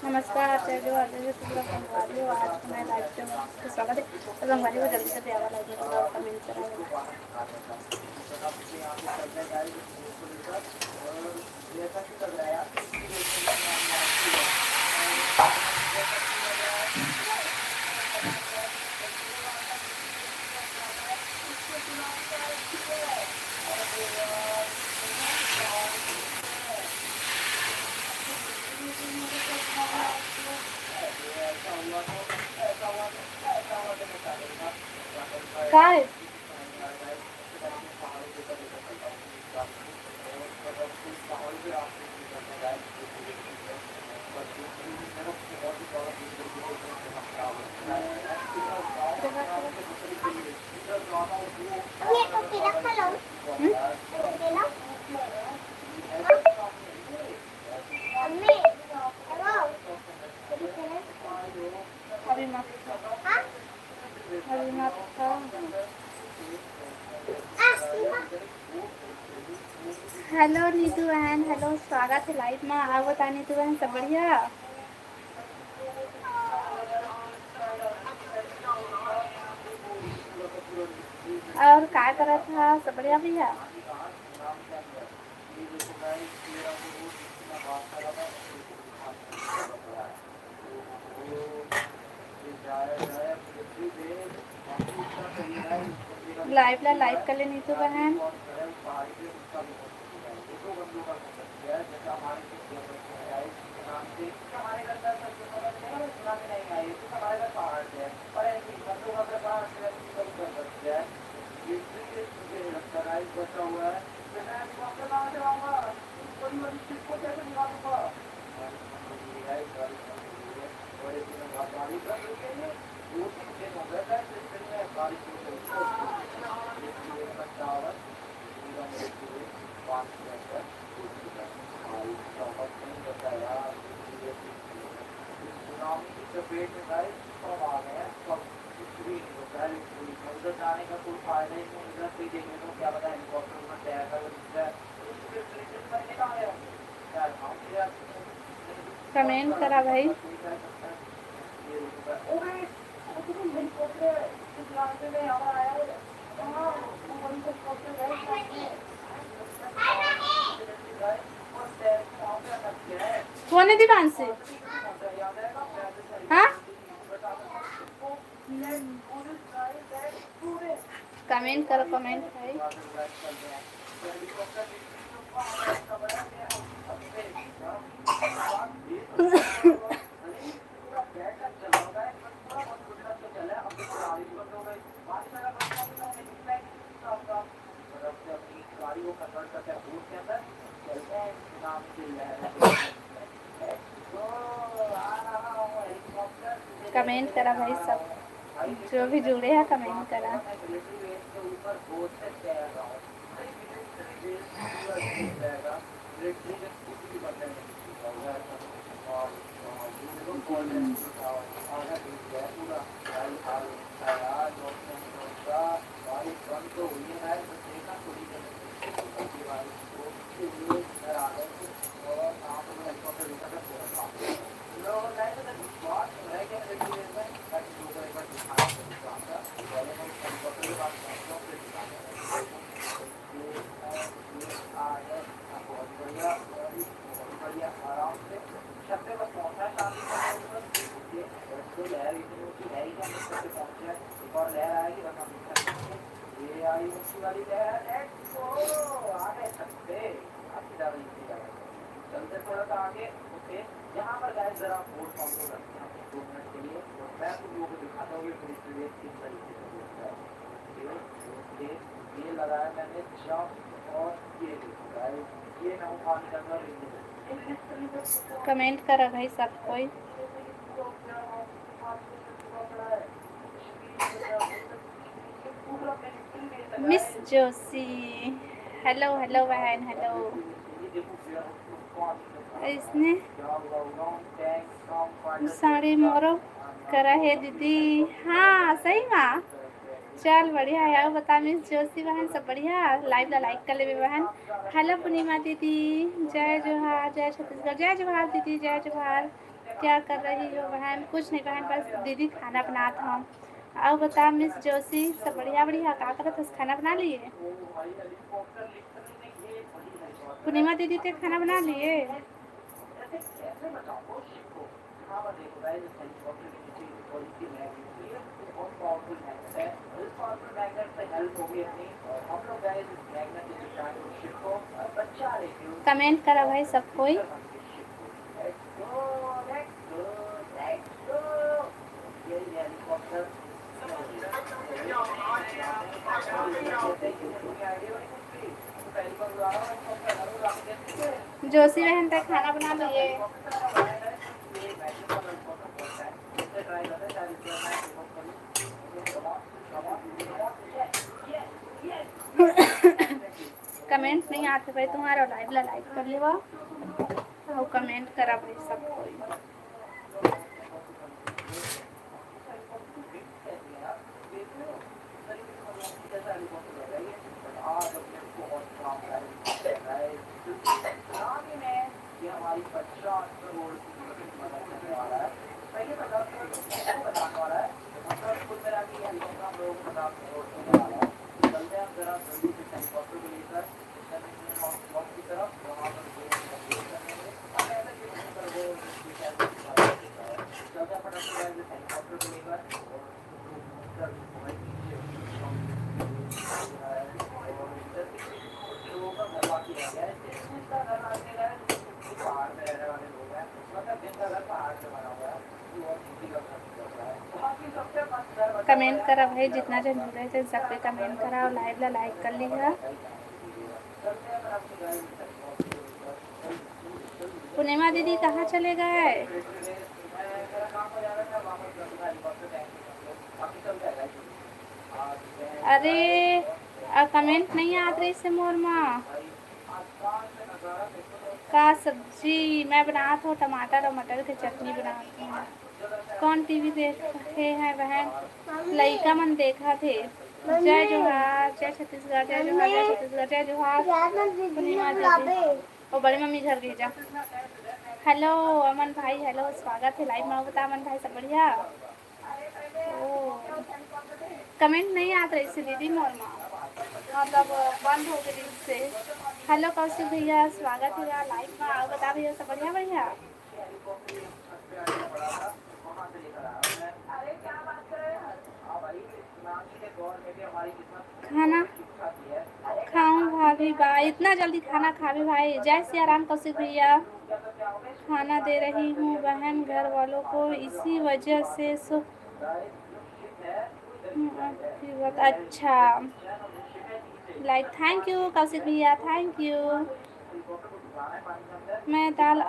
नमस्कार जो आज पूरा संगवारी हो आज मैं लाइव पे आपका स्वागत है। तो संगवारी को जल्दी से आवा लाइव में और कमेंट करा। काय अभी मत अभी मत हेलो नीतू बहन, हेलो स्वागत है लाइव में। आओ बता नीतू बहन, सब बढ़िया? और क्या करा था? सब बढ़िया भैया? लाइव कर ले नीतू बहन। कमेंट करा भाई। कौन है दीवान से? हाँ, कमेंट करो, कमेंट भाई। कमेंट करा भाई सब, जो भी जुड़े हैं कमेंट करा। कमेंट करा भाई सब कोई। मिस जोशी, हेलो हेलो बहन, हेलो। इसने साड़ी मोरो करा है दीदी। हाँ सही माँ, चल बढ़िया है। और बता मिस जोशी बहन सब बढ़िया? लाइव ला लाइक कर ले बहन। हेलो पूर्णिमा दीदी, जय जोहार, जय छत्तीसगढ़, जय जोहार दीदी, जय जोहार। क्या कर रही हो बहन? कुछ नहीं बहन, बस दीदी खाना बनात हम। और बता मिस जोशी सब बढ़िया बढ़िया? का करत हस? खाना बना लिए? पूर्णिमा दीदी ते खाना बना लिए? कमेंट करा भाई सब कोई। जोशी बहन तक खाना बना लिए? कमेंट नहीं आते भाई तुम्हारा, लाइव ला लाइक कर ले और कमेंट करा भाई सब कोई। कमेंट करा भाई, जितना जन जुड़े थे सब पे कमेंट करा और लाइव ला लाइक कर लीजिए। पूर्णिमा दीदी कहाँ चले गए? अरे कमेंट नहीं आ रही से मोर माँ का सब्जी मैं बनाती हूँ, टमाटर और मटर की चटनी बनाती हूँ। कौन टीवी देख रहे हैं बहन? लइका मन देखा थे। जय जोहार, जय छत्तीसगढ़, जय जोहार, जय छत्तीसगढ़, जय जोहार। पूर्णिमा दीदी और बड़ी मम्मी घर गई जा। हेलो अमन भाई, हेलो स्वागत है लाइव में। बता अमन भाई सब बढ़िया? ओ कमेंट नहीं आता इसे दीदी मोर माँ, मतलब बंद हो गई से। हेलो कौशिक भैया, स्वागत है लाइव में। आओ बता भैया सब बढ़िया बढ़िया? खाना खाऊं भाभी बा, इतना जल्दी खाना खावे भाई? जय सिया राम कौशिक भैया। खाना दे रही हूँ बहन घर वालों को, इसी वजह से अच्छा लाइक थैंक यू कौशिक भैया, थैंक यू। मैं दाल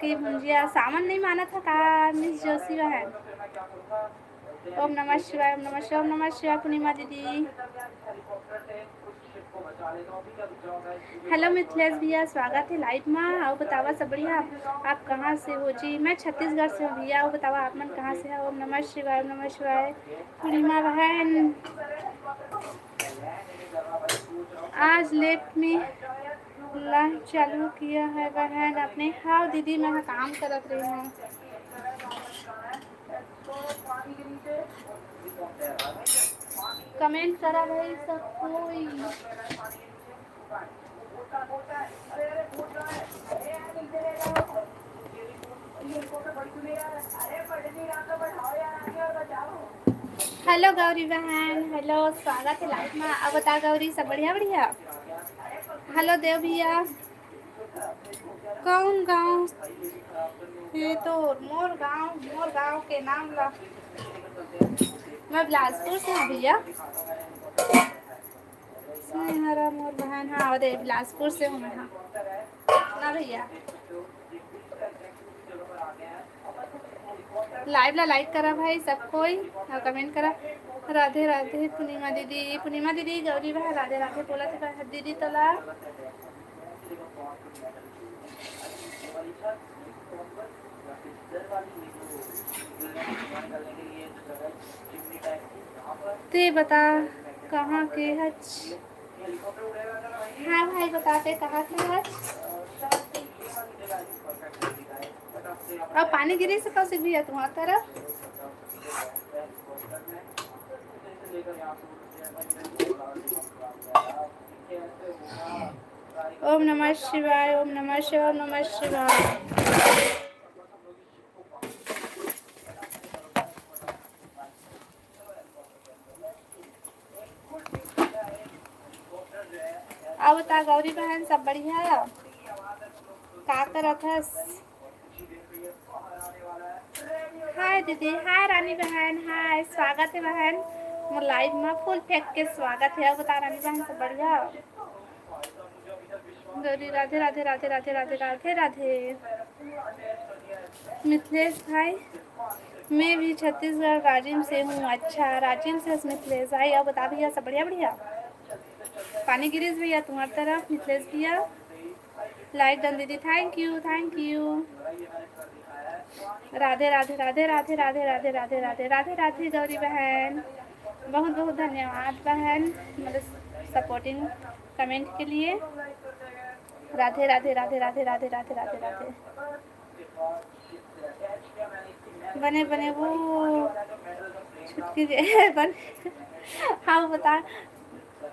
की भुजिया। सावन नहीं माना था का मिस जोशी बहन? ओम नमः शिवाय, ओम नमः शिवाय, ओम नमः शिवाय। पूर्णिमा दीदी हेलो मिथिलेश भैया, स्वागत है लाइव में। आओ बतावा सब बढ़िया? आप कहाँ से हो जी? मैं छत्तीसगढ़ से हूँ भैया। आओ बतावा आप मन कहाँ से है? ओम नमः शिवाय, ओम नमः शिवाय। पूर्णिमा बहन आज लेट में लंच चालू किया है बहन आपने? हाँ दीदी मैं काम करत रही हूँ। कमेंट करा भाई सब कोई। हेलो गौरी बहन, हेलो स्वागत है लाइव में। अब बता गौरी सब बढ़िया बढ़िया? हेलो देव भैया, कौन गांव? ये तो मोर गांव के नाम ला। मैं बिलासपुर से हूँ भैया। हरा मोर बहन, हाँ दे बिलासपुर से हूँ मैं। हाँ ना भैया, लाइव ला लाइक करा भाई सब कोई और कमेंट करा। राधे राधे पूर्णिमा दीदी, पूर्णिमा दीदी गौरी बहन राधे राधे बोला थे दीदी तला। ते बता कहाँ के हज। हाँ भाई बताते कहाँ के हज। अब पानी गिरी से तो भी है तुम्हारी तरफ। ओम नमः शिवाय, ओम नमः शिवाय, ओम नमः शिवाय। अब बता गौरी बहन सब बढ़िया का करत हस। हाय दीदी, हाय रानी बहन, हाय स्वागत है बहन। मोर लाइव में फुल फेंक के स्वागत है। अब बता रानी बहन सब बढ़िया। गौरी राधे राधे राधे राधे राधे राधे राधे। मिथिलेश भाई, मैं भी छत्तीसगढ़ राजिम से हूँ। अच्छा राजिम से मिथिलेश भाई। अब बता भैया सब बढ़िया बढ़िया। पानी गिरीश भैया तुम्हारी तरफ। मिथिलेश भैया लाइक डन दीदी, thank you thank you. Radhe Radhe Radhe Radhe Radhe Radhe Radhe Radhe Radhe Radhe Gauri बहन, बहुत बहुत धन्यवाद बहन मतलब सपोर्टिंग कमेंट के लिए। राधे राधे राधे राधे राधे राधे राधे राधे। बने बने वो छुटकी बन। हाँ बता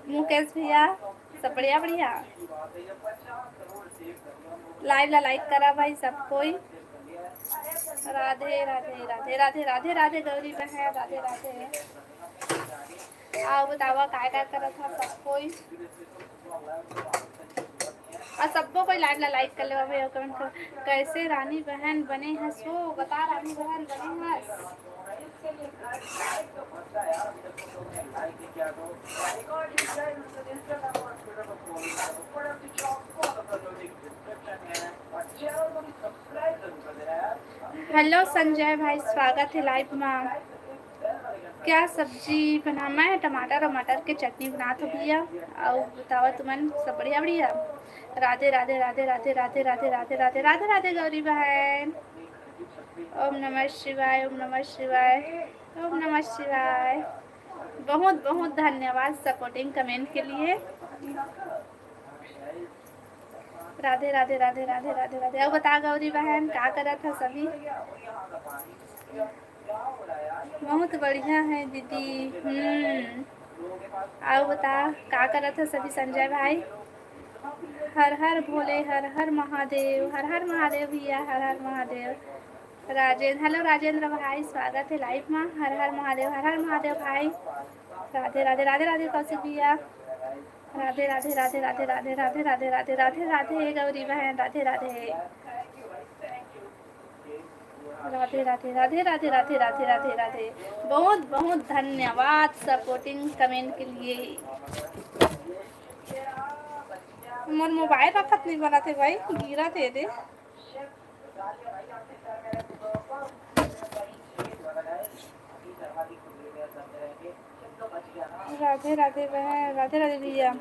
मुकेश भैया सब बढ़िया बढ़िया। लाइव ला लाइक करा भाई सब कोई। राधे राधे राधे राधे राधे राधे गौरी बहन, राधे राधे। आओ बतावा काय काय करत था सब कोई। और सबको कोई लाइव ला लाइक कर ले भाई और कमेंट कर। कैसे रानी बहन बने हंस वो बता। रानी बहन बने हंस। हेलो संजय भाई, स्वागत है लाइव में। क्या सब्जी बना? मैं टमाटर और मटर के चटनी बना तो भैया। और बतावा तुमन सब बढ़िया बढ़िया। राधे राधे राधे राधे राधे राधे राधे राधे राधे राधे गौरी बहन। ओम नमः शिवाय, ओम नमः शिवाय, ओम नमः शिवाय। बहुत बहुत धन्यवाद सपोर्टिंग कमेंट के लिए। राधे राधे राधे राधे राधे राधे। अब बता गौरी बहन क्या करा था सभी। बहुत बढ़िया है दीदी। आओ बता क्या करा था सभी संजय भाई। हर हर भोले, हर हर महादेव, हर हर महादेव भैया, हर हर महादेव। राजेंद्र, हेलो राजेंद्र भाई, स्वागत है लाइव में। हर हर महादेव, हर हर महादेव भाई। राधे राधे राधे राधे कौशिक भैया। राधे राधे राधे राधे राधे राधे राधे राधे राधे राधे गौरी बहन, राधे राधे राधे राधे राधे राधे राधे राधे राधे राधे। बहुत बहुत धन्यवाद सपोर्टिंग कमेंट के लिए। मोर मोबाइल रखत नहीं बना थे भाई, गिरा थे दे। राधे राधे बहन, राधे राधे भैया।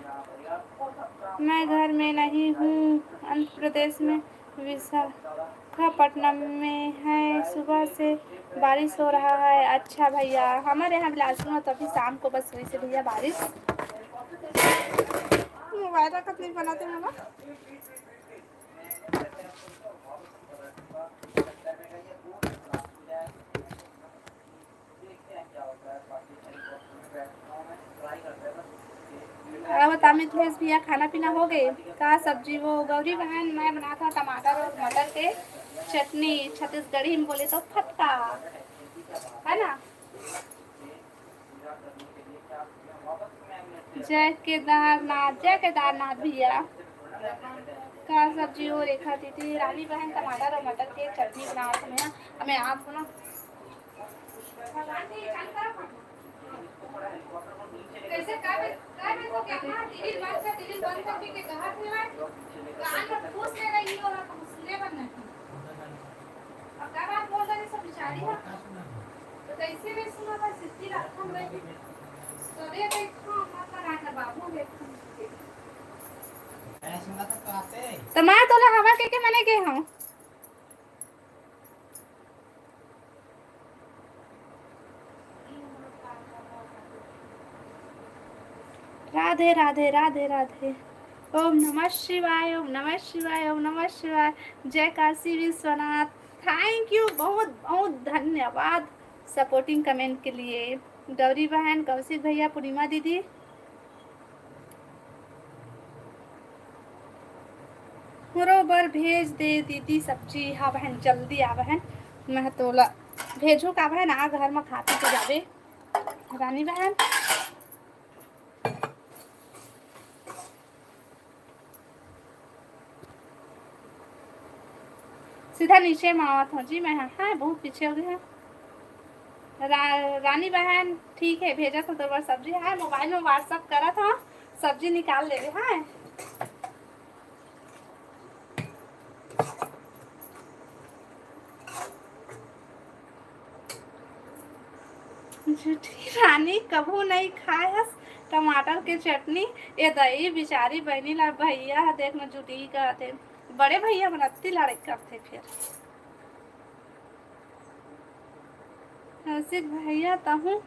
मैं घर में नहीं हूँ, आंध्र प्रदेश में विशाखापट्टनम में है। सुबह से बारिश हो रहा है। अच्छा भैया, हमारे यहाँ बिलासपुर में तो अभी शाम को बस हुई से भैया बारिश। मोबाइल रखत नहीं बनाते मामा। बता मिथिलेश भैया खाना पीना हो गए? का सब्जी वो गौरी बहन मैं बना था टमाटर और मटर के चटनी। छत्तीसगढ़ी में बोले तो फटका है ना। जय केदारनाथ, जय केदारनाथ भैया। का सब्जी हो रेखा दीदी। रानी बहन टमाटर और मटर के चटनी बना था। हमें आपको ना कैसे तो क्या कहा टीवी बंद करके के कहा थे मैं कान में पूछ ले रही हो ना सुने बनना। अब क्या बात बोल रही सब बिचारी है तो कैसे भी सुना था सिद्धि रखम रही तो रे भाई मत लगा कर बाबू देखो ऐसे सुना था कहते तो मैं तोला हवा के मने के हूँ। राधे राधे राधे राधे। ओम नमः शिवाय, ओम नमः शिवाय, ओम नमः शिवाय। जय काशी विश्वनाथ। थैंक यू, बहुत बहुत धन्यवाद सपोर्टिंग कमेंट के लिए। गौरी बहन, कौशिक भैया, पूर्णिमा दीदी, बरोबर भेज दे दीदी सब्जी। हाँ बहन, जल्दी आ बहन, मैं तोला भेजू का बहन, आ घर में खा पी के जाबे रानी बहन। सीधा नीचे में आवत हूँ जी मैं। हाँ बहुत पीछे हो गए हैं। रानी बहन ठीक है, भेजा था तो सब्जी है, मोबाइल में व्हाट्सअप करा था, सब्जी निकाल ले रहे हैं। झूठी रानी कभू नहीं खाए टमाटर के चटनी। ये दही बिचारी बहनी ला भैया देख न झूठी कहते, बड़े भैया बनती लड़ाई करते फिर। कौशिक भैया तहू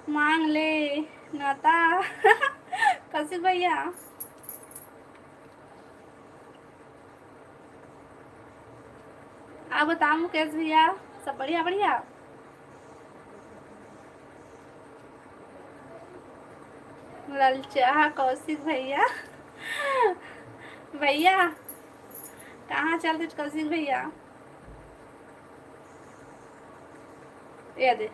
मांग ले नाता। कौशिक भैया आप बताओ, मुकेश भैया सब बढ़िया बढ़िया। ललचा कौशिक भैया। भैया कहाँ चल रहे कौशिक भैया? ये दे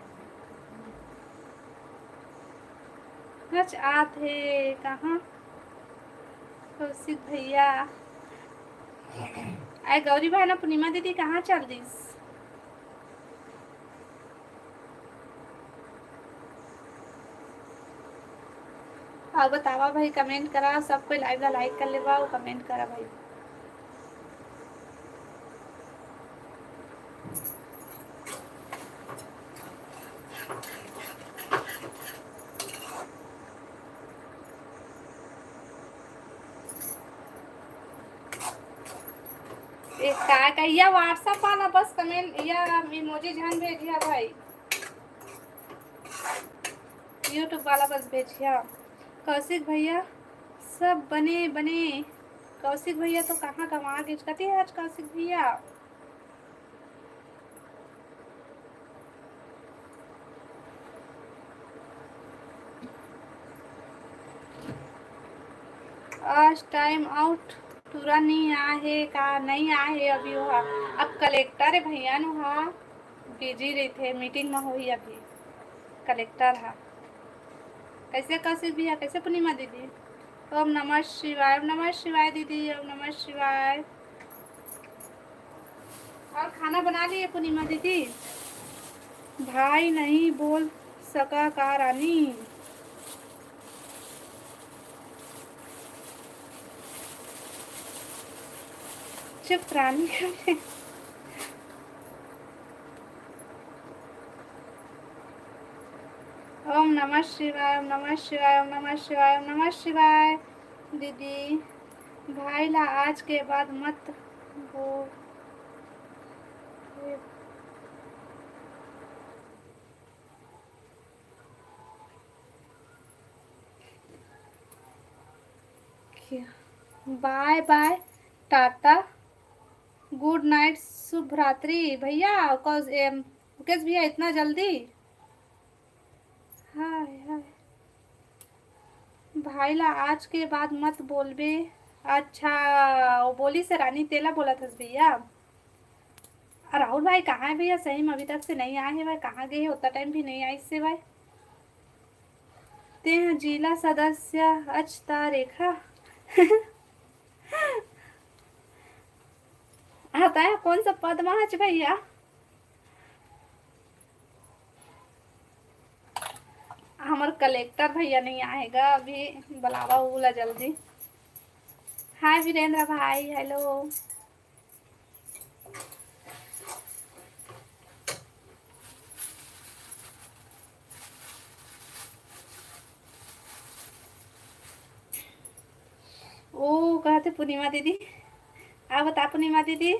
नच आते कहाँ कौशिक भैया? आए गौरी बहन, पूर्णिमा दीदी कहाँ चल दिस? अब बतावा भाई, कमेंट करा, सब कोई लाइव ला लाइक कर लेवा और कमेंट करा भाई। एक का या व्हाट्सएप आना बस कमेंट या इमोजी ध्यान भेजिया भाई, यूट्यूब वाला बस भेजिया। कौशिक भैया सब बने बने। कौशिक भैया तो कहाँ कमा के कती है आज कौशिक भैया? आज टाइम आउट पूरा नहीं आए का, नहीं आए अभी वहाँ। अब कलेक्टर है भैया नु हाँ बिजी रही थे, मीटिंग में हुई अभी कलेक्टर है। कैसे कौशिक भैया, कैसे पूर्णिमा दीदी? ओम नमः शिवाय, ओम नमः शिवाय दीदी, ओम नमः शिवाय। और खाना बना लिए पूर्णिमा दीदी? भाई नहीं बोल सका का रानी? चुप रानी। ओम नमः शिवाय, ओम नमः शिवाय, ओम नमः शिवाय, ओम नमः शिवाय दीदी। भाई ला आज के बाद मत वो bye bye tata good night शुभ रात्रि भैया। मुकेश भैया इतना जल्दी? हाय हाय भाई ला आज के बाद मत बोलबे। अच्छा वो बोली से रानी तेला बोला था भैया। राहुल भाई कहाँ है भैया? सही में अभी तक से नहीं आए हैं भाई, कहाँ गए? उतना टाइम भी नहीं आई इससे भाई। ते हैं जिला सदस्य अचता रेखा। आता है कौन सा पद में है भैया? हमारे कलेक्टर भैया नहीं आएगा अभी, बुलावा बोला जल्दी। हाय वीरेंद्र भाई, हेलो। ओ कहते पूर्णिमा दीदी आप बता पूर्णिमा दीदी।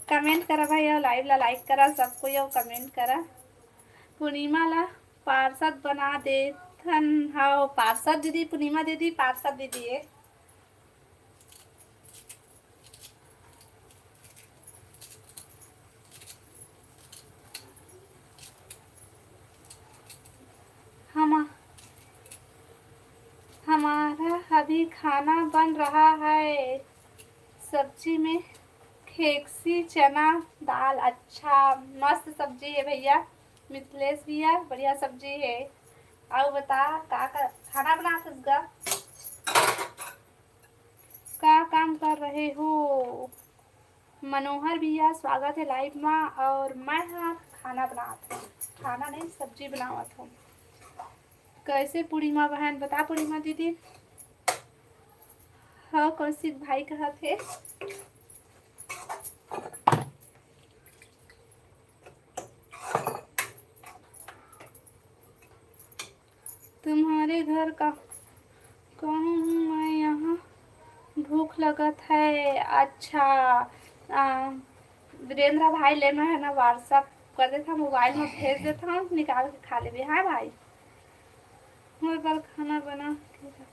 कमेंट करा भाई और लाइव ला लाइक करा सबको यो कमेंट करा। पूर्णिमा ला पार्षद बना दे थन। हाँ पार्षद दीदी, पूर्णिमा दीदी पार्षद दीदी है। हम हमारा अभी खाना बन रहा है। सब्जी में खेकसी चना दाल। अच्छा मस्त सब्जी है भैया। मिथिलेश भैया बढ़िया सब्जी है। आओ बता का खाना बना सकगा। का काम कर रहे हो। मनोहर भैया स्वागत है लाइव में। और मैं हाँ खाना बनाता हूँ, खाना नहीं सब्जी बनावत हूँ। कैसे पूर्णिमा बहन बता पूर्णिमा दीदी। हाँ कौशिक भाई कहा थे। तुम्हारे घर का कहूँ हूँ मैं यहाँ भूख लगत है। अच्छा वीरेंद्र भाई ले मैं है ना व्हाट्सअप कर देता, मोबाइल में भेज देता हूँ, निकाल के खा ले। हाँ भाई मोर बार खाना बना के रख।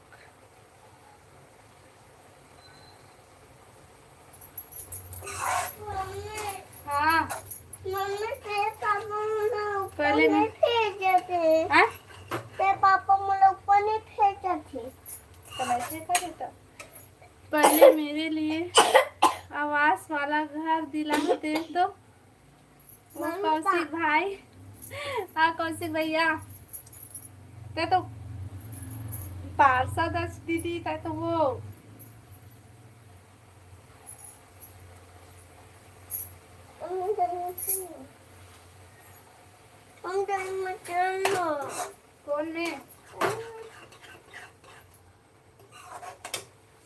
हाँ पहले मैं पापा मुझे ऊपर नहीं भेजा थे तो ऐसे कर देता। पहले मेरे लिए आवास वाला घर दिला दे दो। वो कौशिक भाई। हाँ कौशिक भैया ते तो पार्षद दीदी ते तो वो कौन में।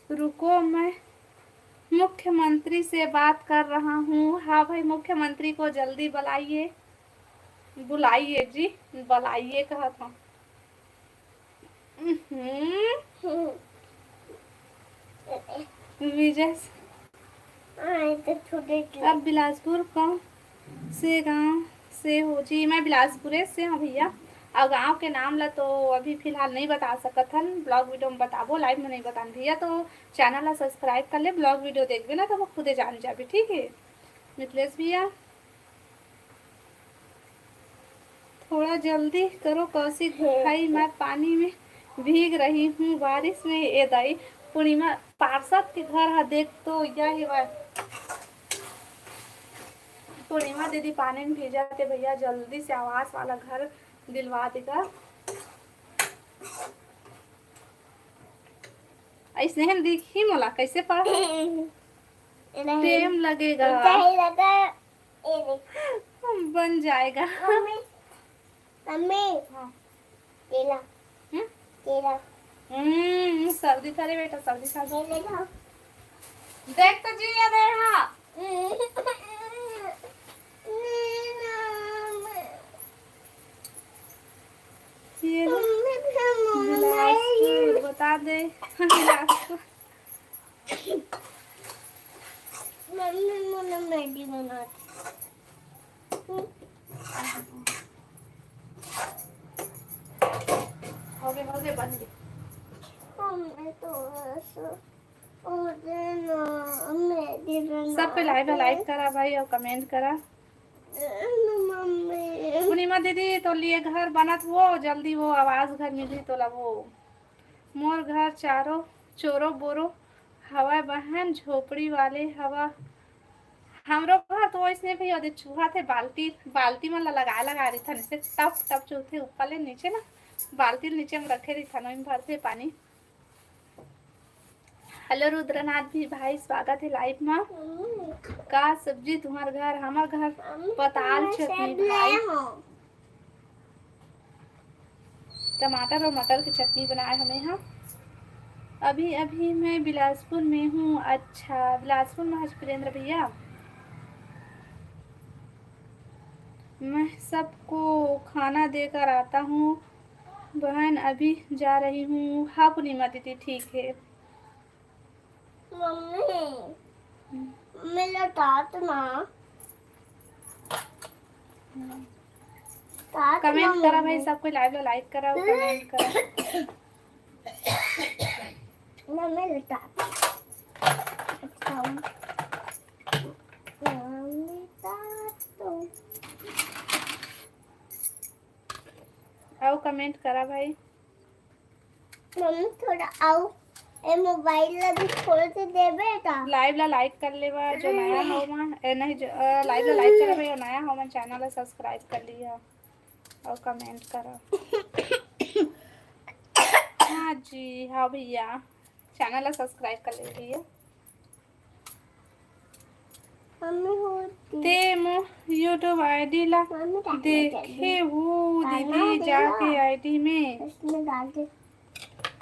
रुको मैं मुख्यमंत्री से बात कर रहा हूँ। हाँ भाई मुख्यमंत्री को जल्दी बुलाइए, बुलाइए जी बुलाइए कहा था। विजय अब बिलासपुर कौन से गांव से हो जी। मैं बिलासपुर से हूँ भैया। और गांव के नाम ला तो अभी फिलहाल नहीं बता सकत हन, ब्लॉग वीडियो में बताबो, लाइव में नहीं बतान भैया। तो चैनल ला सब्सक्राइब कर ले, ब्लॉग वीडियो देखबे ना तो वो खुदे जान जाबे। ठीक है मिथिलेश भैया थोड़ा जल्दी करो। कौशिक भाई मैं पानी में भीग रही हूँ बारिश में। ए दाई पूर्णिमा पार्षद के घर है देख तो यही पूर्णिमा दीदी पानी में भेजा थे भैया, जल्दी से आवास वाला घर दिलवा देगा। ऐसे हम देखी मोला कैसे पढ़ टाइम लगेगा बन जाएगा। हाँ। सर्दी था रे बेटा सर्दी था। देख तो जी दे हाँ। ये बिलासपुर बता दे। बिलासपुर मैगी बना हो गए बन गए। सब पे लाइक करा भाई और कमेंट करा। पूर्णिमा दीदी तो लिए घर बनत वो जल्दी वो आवाज घर मिली तो वो मोर घर चारों चोरो बोरो हवा बहन झोपड़ी वाले हवा। हमरो घर तो वैसे भी अधिक चूहा थे। बाल्टी बाल्टी में लगा रही था नीचे टप टप चूहे ऊपर ले नीचे ना बाल्टी नीचे में रखे रही था में भरते पानी। हेलो रुद्रनाथ भी भाई स्वागत है लाइव में। का सब्जी तुम्हार घर हमार घर पताल चटनी भाई टमाटर और मटर की चटनी बनाए हमें यहाँ। अभी अभी मैं बिलासपुर में हूँ। अच्छा बिलासपुर में वीरेंद्र भैया। मैं सबको खाना देकर आता हूँ बहन अभी जा रही हूँ। हाँ पूर्णिमा दीदी ठीक है। मम्मी मेरा तात ना तात ना कमेंट करा भाई, मम्मी सबको लाइव लो लाइक करा और कमेंट करा। ना मेरा तात अच्छा मम्मी तात तो आओ कमेंट करा भाई। मम्मी थोड़ा आओ ए मोबाइल ला भी खोल के दे बेटा लाइव ला लाइक कर लेवा जो नया हो मा नहीं जो लाइव ला लाइक करा भाई और नया हो मा चैनल ला सब्सक्राइब कर लिया और कमेंट करा। हाँ जी हाँ भैया, चैनल ला सब्सक्राइब कर ले भैया। मम्मी होती ते मो यूट्यूब आईडी ला मम्मी डाल देखे वो खाना दीदी दे जाके ना। आईडी में। इसमें डाल दे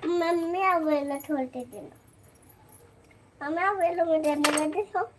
मम्मी अवेला छोड़ के देना हमें अवेला में देने में देखो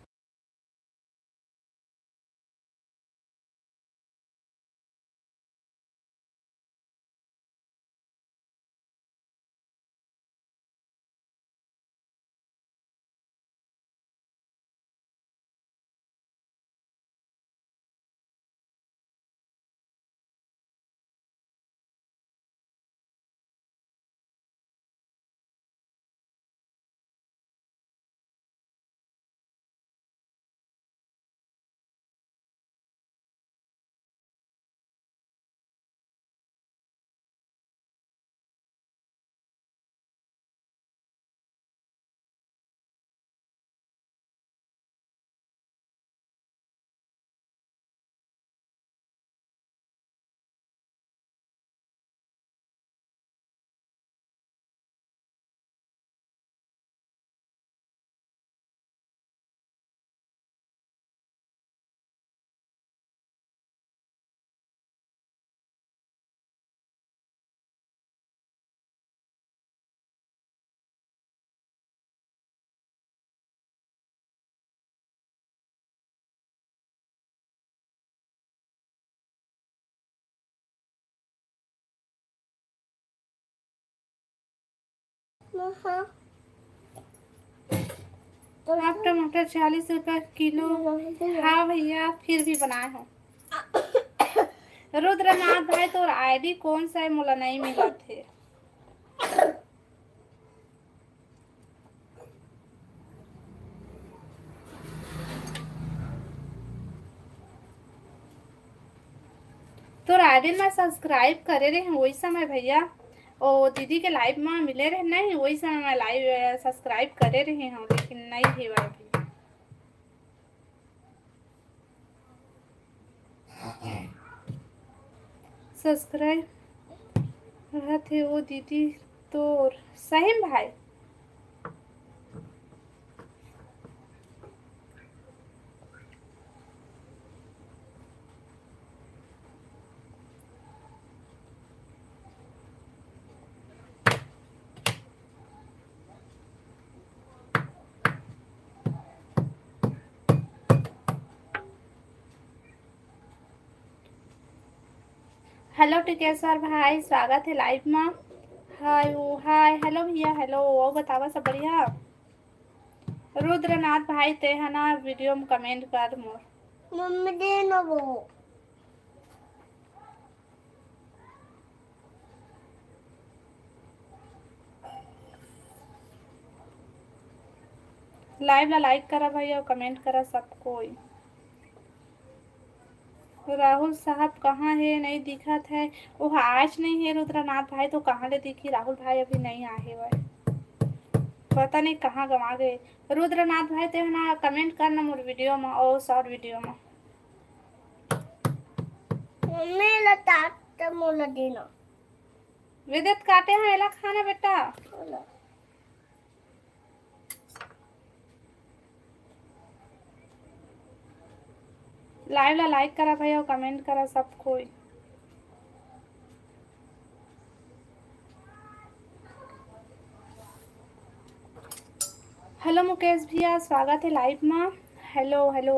हाँ आप टमाटर 40 रुपये किलो। हाँ भैया फिर भी बनाए हैं। रुद्रनाथ भाई तो आईडी कौन सा है मोला नहीं मिला थे। तो आईडी में सब्सक्राइब करे रहे वही समय भैया ओ दीदी के लाइव में मिले रहे नहीं वही समय मैं लाइव सब्सक्राइब करे रहे हूँ लेकिन नहीं है भाई। सब्सक्राइब रहा थे वो दीदी तो सही भाई। हेलो टिकेश्वर भाई स्वागत है लाइव में। हाय ओ हाय हेलो भैया हेलो वो बतावा सब बढ़िया। रुद्रनाथ भाई ते है ना वीडियो में कमेंट कर मोर। मम्मी दे ना वो लाइव ला लाइक करा भाई और कमेंट करा सब कोई। राहुल साहब कहाँ है नहीं दिखत है। वो आज नहीं है रुद्रनाथ भाई तो कहाँ ले दिखी राहुल भाई अभी नहीं आए भाई पता नहीं कहाँ गवा गए। रुद्रनाथ भाई ते ना कमेंट करना मोर वीडियो में और शॉर्ट वीडियो में। मम्मी ला तात मोला देना विद्युत काटे हैं एला खाना बेटा। लाइव ला लाइक करा भाई और कमेंट करा सब कोई। हेलो मुकेश भैया स्वागत है लाइव में। हेलो हेलो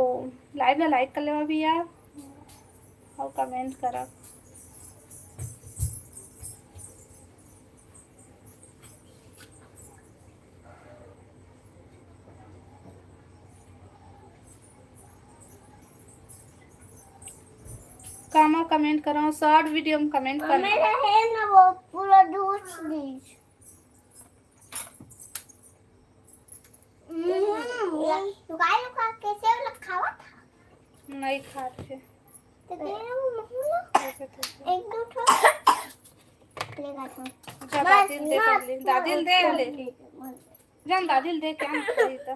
लाइव ला लाइक कर ले भैया और कमेंट करा। कामा कमेंट करो, शॉर्ट वीडियो में कमेंट करो। मेरा है ना वो पूरा दूध दीज। लुका कैसे वाला खावा था? नहीं खाते। तो तेरा वो महूला एक दो ठो लेगा तो जा दादिल दे पहले, दादिल दे हले जान, दादिल दे क्या नहीं तो।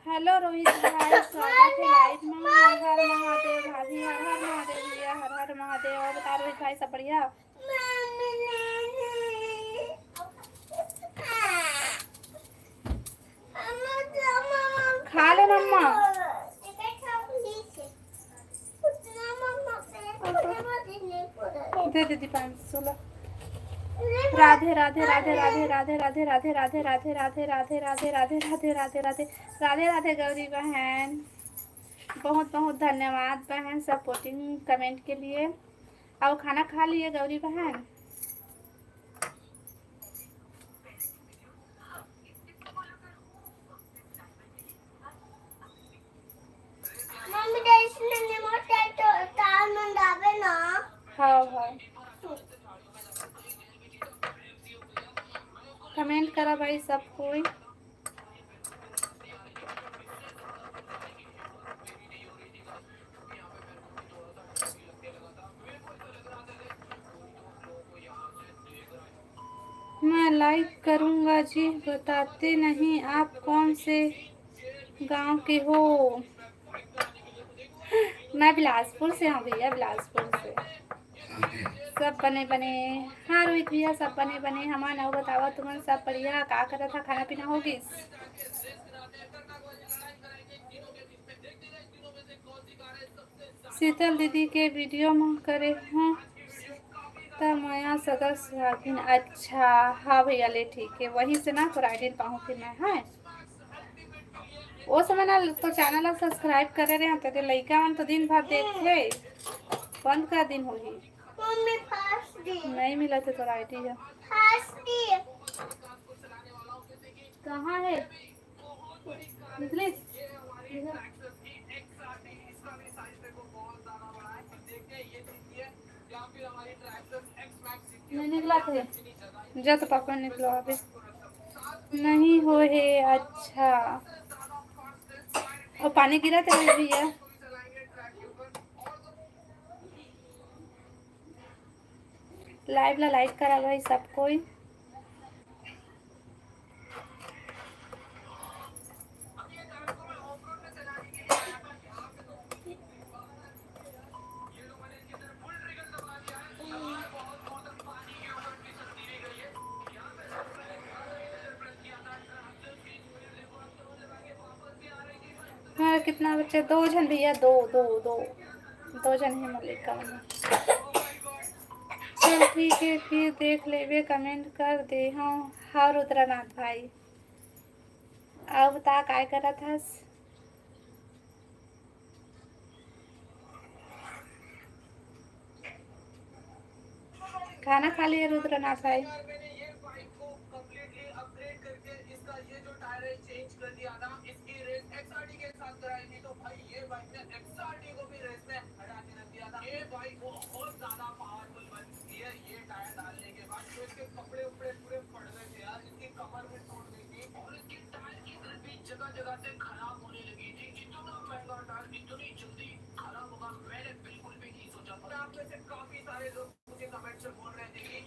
हेलो रोहित भाई, स्वागत है लाइव में। हर हर महादेव भाभी, हर हर महादेव भैया, हर हर महादेव। और बता रोहित भाई सब बढ़िया? खा ले मम्मा। दे दीदी 516। राधे राधे राधे राधे राधे राधे राधे राधे राधे राधे राधे राधे राधे राधे राधे राधे राधे राधे गौरी बहन, बहुत बहुत धन्यवाद बहन सपोर्टिंग कमेंट के लिए। और खाना खा लिए गौरी बहन? हाँ हाँ कमेंट करा भाई सब कोई। मैं लाइक करूंगा जी, बताते नहीं आप कौन से गांव के हो? मैं बिलासपुर से हूँ भैया, बिलासपुर से। सब बने बने। हाँ रोहित भैया सब बने बने। हमारा नाव बतावा तुम्हें सब बढ़िया? का करा था, खाना पीना होगी? शीतल दीदी के वीडियो में करे हूँ माया सदर सुहागिन। अच्छा हाँ भैया ले ठीक है, वही से ना थोड़ा दिन पाऊँ फिर मैं। है वो समय ना तो चैनल सब्सक्राइब करे रहे तो लड़का मन तो दिन भर देखे, बंद का दिन होगी। नहीं मिला थे तो आईडी है कहाँ है? निकले नहीं निकला थे, जा तो पापा निकलो अभी नहीं हो है। अच्छा और पानी गिरा था भैया? लाइव ला लाइक करा भाई सब कोई। हाँ कितना बच्चे? 2 जन भैया, दो जन है मलिका में। चल ठीक है फिर देख लेवे, कमेंट कर दे। हाँ रुद्रनाथ भाई अब बता काय करा था? खाना खा लिए रुद्रनाथ भाई?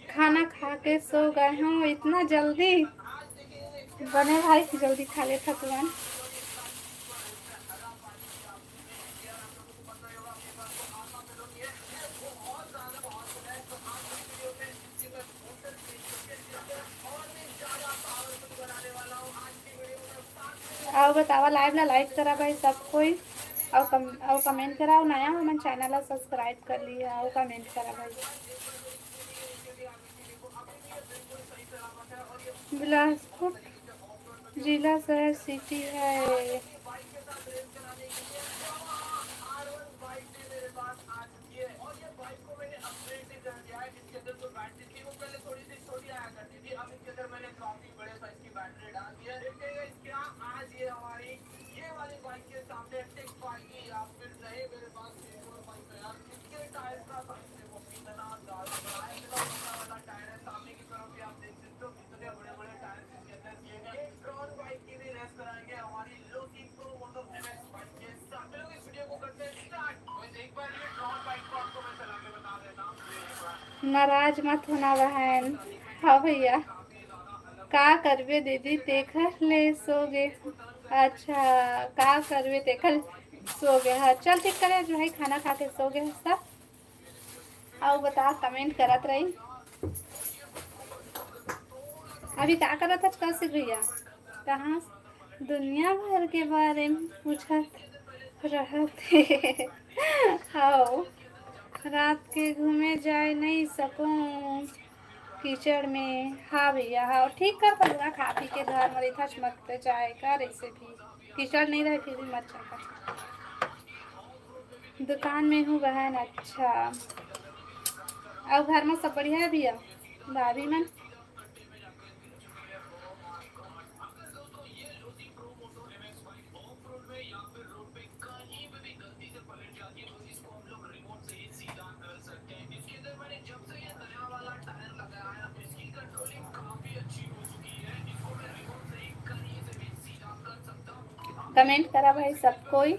खाना खा के सो गए हूँ इतना जल्दी? बने भाई जल्दी खा ले तुरंत। और बतावा लाइव ला लाइक करा भाई सब कोई, और कमेंट करा। नया हो मन चैनल सब्सक्राइब कर लिया और कमेंट करा भाई। बिलासपुर जिला शहर सिटी है। नाराज मत होना बहन। हाँ भैया, का करबे दीदी देखल ले सोगे। अच्छा, का करबे देखल सो गए है। चल ठीक करे जो है, खाना खा के सो गए सब। आओ बता, कमेंट करत रही। अभी क्या करत था कौशिक भैया? कहाँ? दुनिया भर के बारे में पूछत रहते। आओ, रात के घूमे जाए नहीं सकूं कीचड़ में। हाँ भैया, हाँ ठीक कर पड़ूंगा, खा पी के घर में था मत जाए कर, ऐसे भी कीचड़ नहीं रहे फिर भी मत जाकर। दुकान में हूँ बहन। अच्छा, और घर में सब बढ़िया है भैया, भाभी मन? कमेंट करा भाई सब कोई।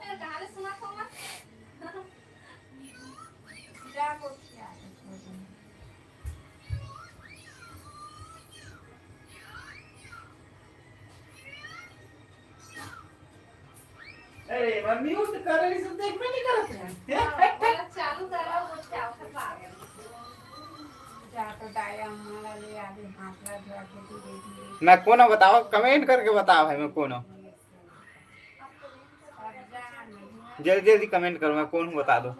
फिर कहां से सुना था जा को अरे मम्मी वो तो कर रही सब देख में नहीं करते हैं चालू करा वो क्या खा गया जा तो डाया हमारा ले आगे हाथ लग गया खेती देखी मैं कौन बताओ कमेंट करके बताओ भाई मैं कौन हूँ जल्दी जल्दी कमेंट करो मैं कौन हूँ बता दो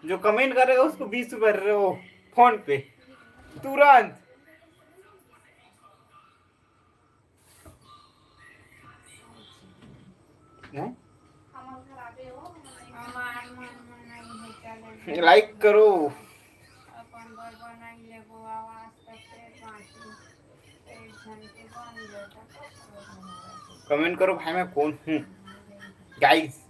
जो कमेंट करेगा उसको 20 रुपए दे रहे हो फोन पे तुरंत लाइक करो अपन बनाई लेगो आवाज तक पाँच घंटे बन जाता कमेंट करो भाई मैं कौन हूँ गाइस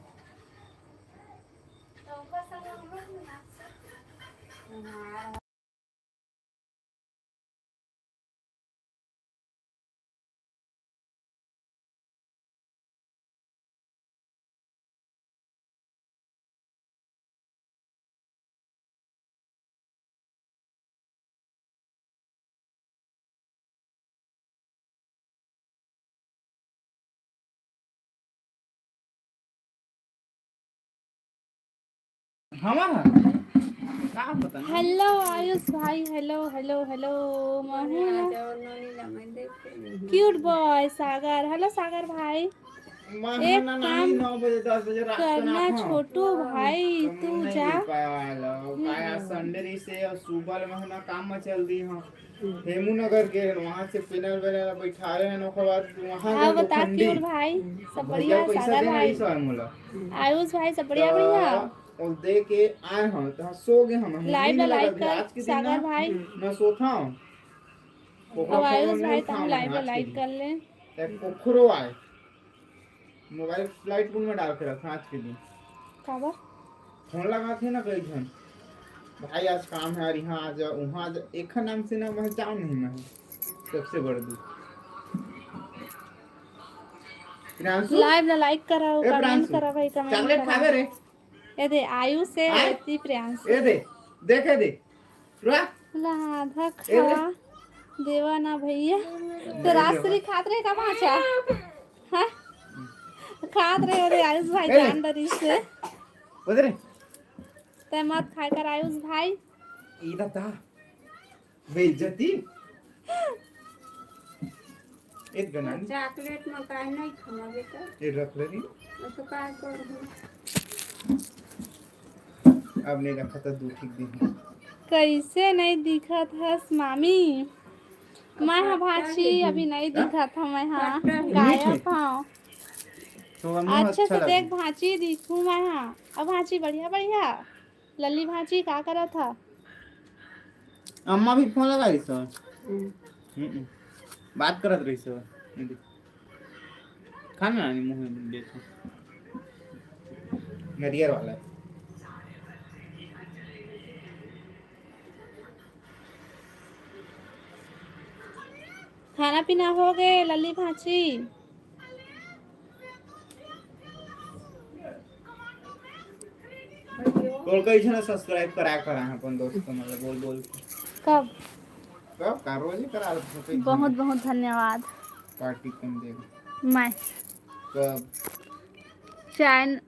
हमारा क्या पता नहीं हेलो आयुष भाई hello hello hello cute boy Sagar hello Sagar भाई एक काम 9 बजे 10 बजे रात को करना छोटू भाई तू जा संडे से और सुबह में ना काम में चल दी हां हेमू नगर के वहां से पिनल वेला बैठा रहे हैं ओकर बाद वहां हाँ गए बता क्यूट भाई सब बढ़िया सागर भाई आयुष भाई सब बढ़िया बढ़िया और दे के आए हम तो सो गए हम लाइव नींद लाइक लगा आज कर के दिन सागर भाई ना सोता हूं अब आयुष भाई तुम लाइव लाइक कर ले पोखरो आए मोबाइल फ्लाइट मोड में डाल के रखा आज के दिन खबर फोन लगा थे ना कई घन भाई आज काम है और यहाँ आज वहाँ एक नाम से ना मैं जाऊँ नहीं मैं सबसे बड़ दी लाइव ना लाइक कराओ कमेंट करा भाई कमेंट चॉकलेट खा करा रे ये दे आयुष से रहती प्रियांश ये दे देखे दे रुआ राधा खा देवा ना भैया तो रात्रि खात रहे का माचा हाँ खात रहे हो रे आयुष भाई जान डरी से उधर ते मत खाए कर आयुष भाई इधर था बेइज्जती एक गना चॉकलेट में काहे नहीं खाना बेटा ये रख ले तो काहे कर अब नहीं रखा था दो ठीक दिन कैसे नहीं दिखत है मामी मैं हाँ भाची अभी नहीं दिखा था मैं हाँ गायब हाँ तो अच्छे से देख भाची दिखूं मैं हाँ अब भाची बढ़िया बढ़िया लल्ली भाची क्या करा था अम्मा भी फोन लगा रही सर बात करत रही सर खाना नहीं मुंह में देखो नरियर वाला खाना पीना हो गए लल्ली भाची बोल कई जन सब्सक्राइब करा अपन दोस्तों मतलब बोल बोल कब कब का रोज ही करा बहुत बहुत धन्यवाद पार्टी कम देगा मैं कब चैन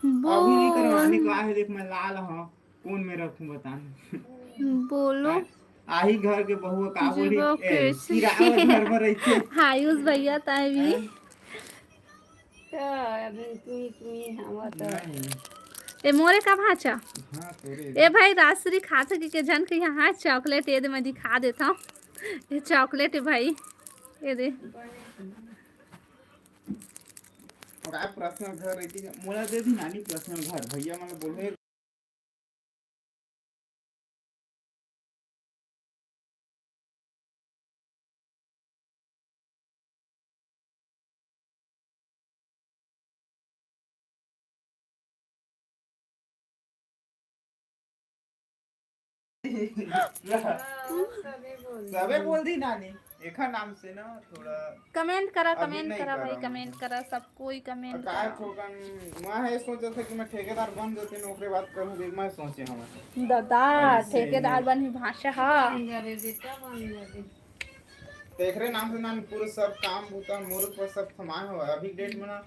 अभी नहीं करवाने बोल का है, देख मैं लाल हूँ, कौन में रखूं बता। बोलो आही घर के बहू का बोली जीवो कैसे किराया घर में रहते आयुष भैया ताई भी नहीं। ए मोरे का भाचा हाँ तोरे ए भाई राजश्री खा सके के जन के यहाँ चॉकलेट ये दे मैं दिखा देता हूँ। ये चॉकलेट है भाई, ये दे और आप पर्सनल घर रहती मोला दे दी नानी पर्सनल घर, भैया मतलब बोले सबे बोल दी नानी एक नाम से ना थोड़ा कमेंट करा अभी नहीं भाई करा कमेंट मैं। करा सबको ही कमेंट काय करा। ठोकन मैं है सोचा था कि मैं ठेकेदार बन जाती हूँ, ओकरे बात करूँ देख मैं सोचे हम दादा ऐसे ठेकेदार ही। बनी भाषा हाँ देख रहे नाम से नाम पूरे सब काम होता मोर ऊपर सब सामान हुआ अभी डेट में ना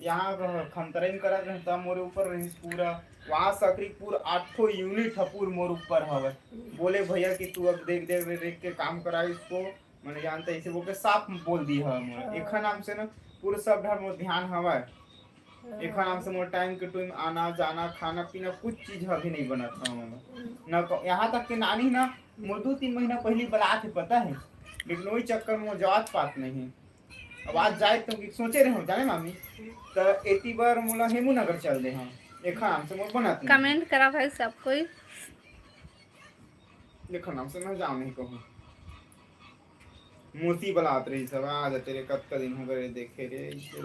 यहाँ खंतरिंग करा रहता मोरे ऊपर रही पूरा वहाँ सकरीपुर 8 यूनिट है पूर मोर ऊपर हवे। बोले भैया कि तू अब देख देख देख के काम करा इसको, मैंने जानता इसे बोल के साफ बोल दी है मोर एक नाम से ना पूरे सब ढर मोर ध्यान हवा एक नाम से मोर टाइम के टाइम आना जाना खाना पीना कुछ चीज अभी नहीं बना था न यहाँ तक कि नानी ना मोर 2-3 महीना पहले बला थे पता है, लेकिन वही चक्कर में जात पात नहीं। अब आज जाए तो सोचे रहे हो जाने मामी तो एती बार मोला हेमू नगर चल दे हम एक नाम से मोर बनाते कमेंट करा भाई सब कोई एक नाम से मैं जाऊँ नहीं कहूँ मोती बलात रही सब आज तेरे कब का दिन हो गए देखे रे इसे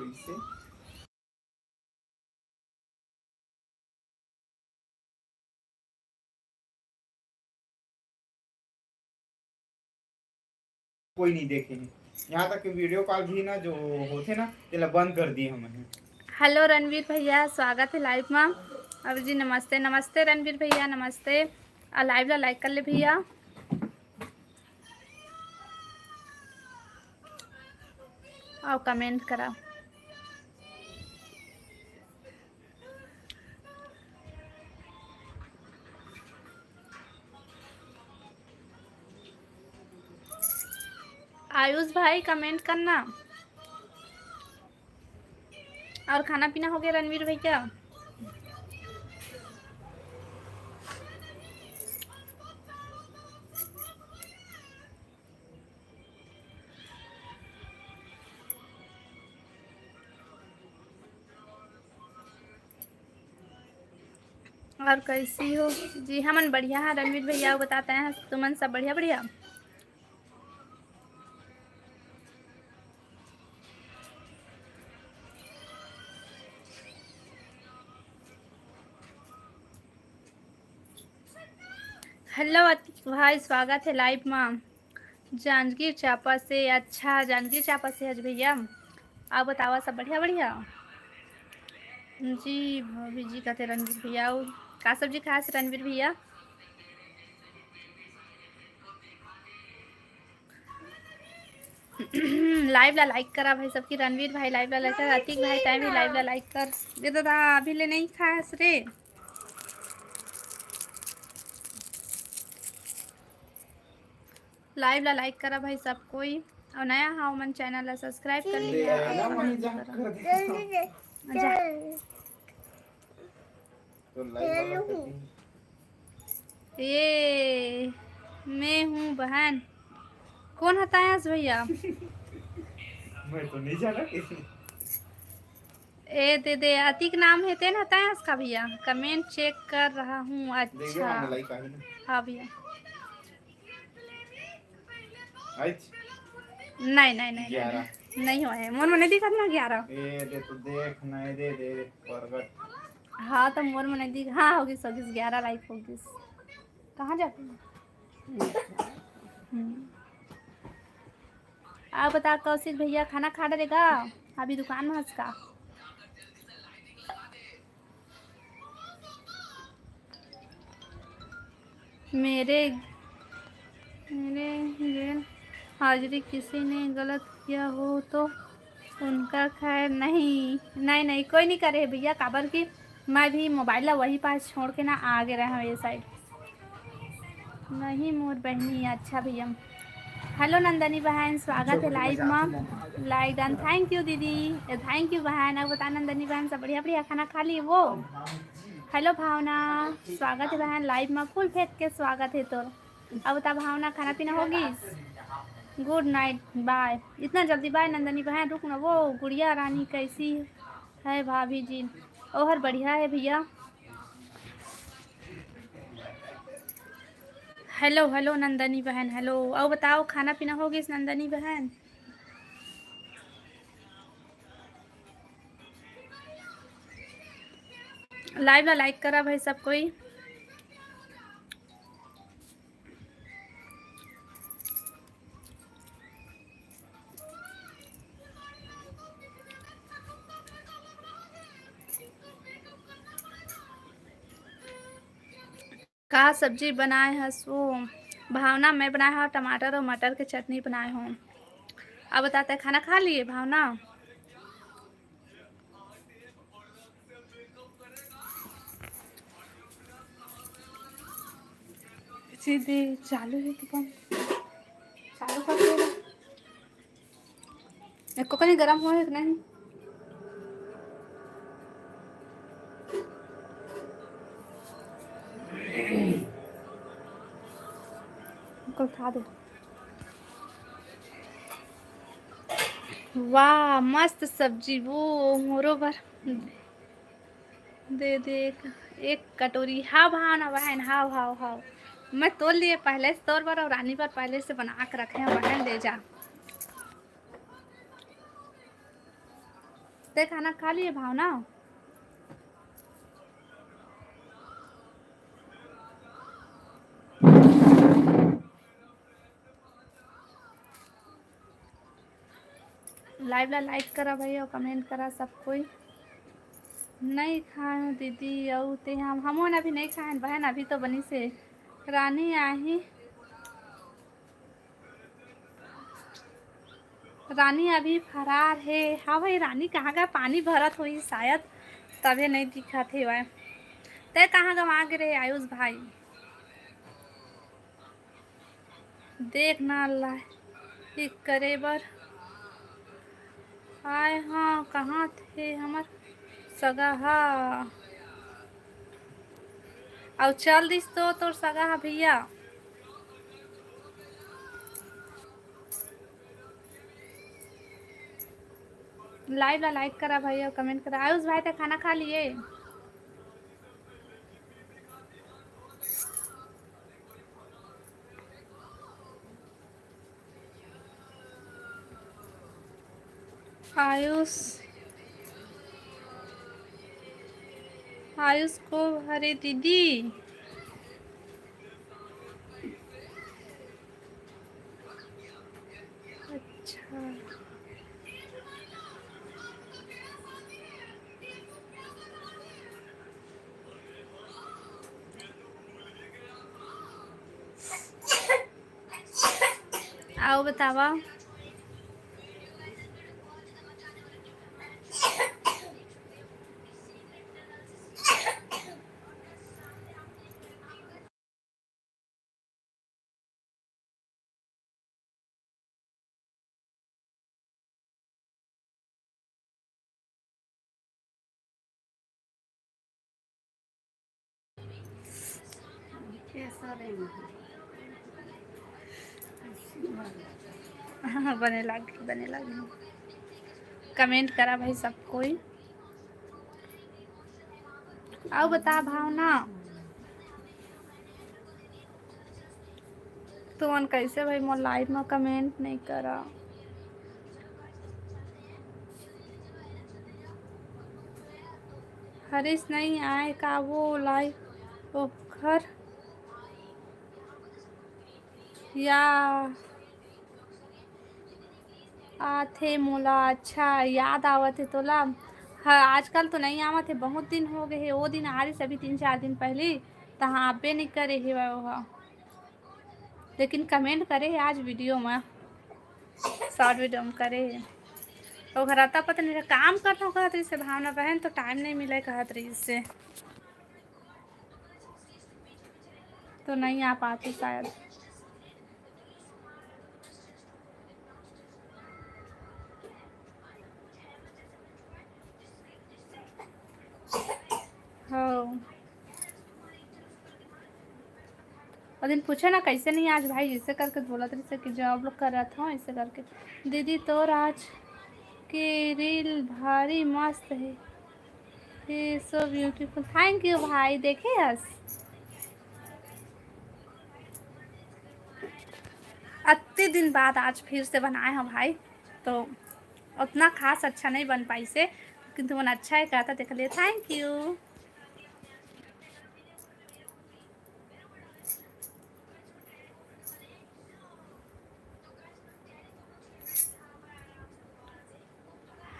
कोई नहीं देखे हैं। यहाँ तक कि वीडियो कॉल भी ना जो होते ना तेला बंद कर दिए हमने। हेलो रणवीर भैया स्वागत है लाइव में। अब जी नमस्ते नमस्ते रणवीर भैया नमस्ते। लाइव ला लाइक कर ले भैया। और कमेंट करा। आयुष भाई कमेंट करना। और खाना पीना हो गया रणवीर भैया? और कैसी हो जी? हमन बढ़िया है रणवीर भैया बताते हैं तुमन सब बढ़िया बढ़िया। हेलो भाई स्वागत है लाइव में। जांजगीर चांपा से, अच्छा जांजगीर चांपा से आज भैया। आप बतावा सब बढ़िया बढ़िया जी। भाभी जी कहते रणवीर भैया का सब्जी खास रणवीर भैया? लाइव ला लाइक करा भाई सबकी। रणवीर भाई लाइव ला लाइक कर, अतिक भाई टाइम भी लाइव ला लाइक कर दे दादा। अभी ले नहीं खास रे। लाइव ला लाइक करा भाई सब कोई। और नया हाँ मन चैनल ला सब्सक्राइब कर लिया। ये मैं हूँ बहन। कौन हताया भैया? मैं तो नहीं जाना किसी। ए दे दे अतिक नाम है तेन हताया का भैया। कमेंट चेक कर रहा हूँ। अच्छा हाँ भैया। नहीं नहीं नहीं नहीं नहीं हुआ है। मोर में दिखा ना 11 ए दे तो देख नहीं दे दे परगट। हाँ तो मोर में दिख हाँ होगी 11 लाइक होगी। कहाँ जाते आप बता कौशिक भैया खाना खा डालेगा अभी दुकान में हंसका। मेरे मेरे हाजिरी किसी ने गलत किया हो तो उनका खैर नहीं नहीं नहीं कोई नहीं करे भैया काबर की मैं भी मोबाइल ला वही पास छोड़ के ना आगे रहा ये साइड। नहीं मोर बहनी, अच्छा भैया। हेलो नंदनी बहन, स्वागत है लाइव में। लाइक डन, थैंक यू दीदी, थैंक यू बहन। अब बता नंदनी बहन सब बढ़िया बढ़िया खाना खा ली वो। हेलो भावना, स्वागत है बहन लाइव में, फुल फेंक के स्वागत है तो। अब बता भावना, खाना पीना होगी? Good night, bye. इतना जल्दी बाय नंदनी बहन, रुक ना। वो गुड़िया रानी कैसी है भाभी जी? ओहर बढ़िया है भैया। हेलो हेलो नंदनी बहन, हेलो। और बताओ खाना पीना होगी इस नंदनी बहन? लाइव ला लाइक करा भाई सब कोई। का सब्जी बनाए है सो? भावना मैं बनाया हूँ टमाटर और मटर की चटनी बनाए हूँ। अब बताते हैं खाना खा लिए भावना? सीधे चालू है कि बंद? चालू कर दे। इसको कहीं गर्म हो कि नहीं? इसको उठा दो। वाह मस्त सब्जी, वो मोरोबर दे दे एक कटोरी। हाँ भावना बहन, हाँ हाँ हाँ, मैं तोल लिए पहले से तौर पर, और रानी पर पहले से बना के रखे हैं बहन, ले जा। ते खाना खा लिए भावना? लाइव ला लाइक करा भाई और कमेंट करा सब कोई। नहीं खाए हो दीदी, और ते हम अभी नहीं खाए बहन, अभी तो बनी से रानी आई। रानी अभी फरार है। हाँ भाई, रानी कहाँ का पानी भरत हुई शायद, तभी नहीं दिखा थे वह। ते कहाँ गवा गिरे आयुष भाई? देख ना अल्लाह एक करे बर आए। हाँ कहाँ थे हमार सगा? हाँ और चल दिस तो तोर सगा हा भैया। लाइव ला लाइक करा भाई और कमेंट करा। आयुष भाई ते खाना खा लिए? आयुष आयुष को अरे दीदी अच्छा आओ बतावा। हाँ बने लगी, बने लगी। कमेंट करा भाई सब कोई। आओ बता भावना, तुमन कैसे भाई मोर लाइव में कमेंट नहीं करा? हरीश नहीं आए का वो लाइव ओखर या आथे मोला? अच्छा याद आवत है तोला? हाँ आजकल तो नहीं आवत है, बहुत दिन हो गए है। वो दिन आ रही सभी 3-4 दिन पहले तहाँ आपे नहीं करे है वह, लेकिन कमेंट करे है आज वीडियो में, शॉर्ट वीडियो में करे है। और घर आता पता नहीं काम करता हूँ कहत रही से भावना बहन तो टाइम नहीं मिले कहत रही से तो नहीं आ पाती शायद। हाँ और दिन पूछे ना कैसे नहीं आज भाई ऐसे करके बोला था कि जॉब लोग कर रहा था ऐसे करके। दीदी तो आज की रील भारी मस्त है, सो ब्यूटीफुल, थैंक यू भाई। देखे हस इतने दिन बाद आज फिर से बनाए हैं भाई, तो उतना खास अच्छा नहीं बन पाई से, किंतु मन अच्छा है कहता देख लिए, थैंक यू।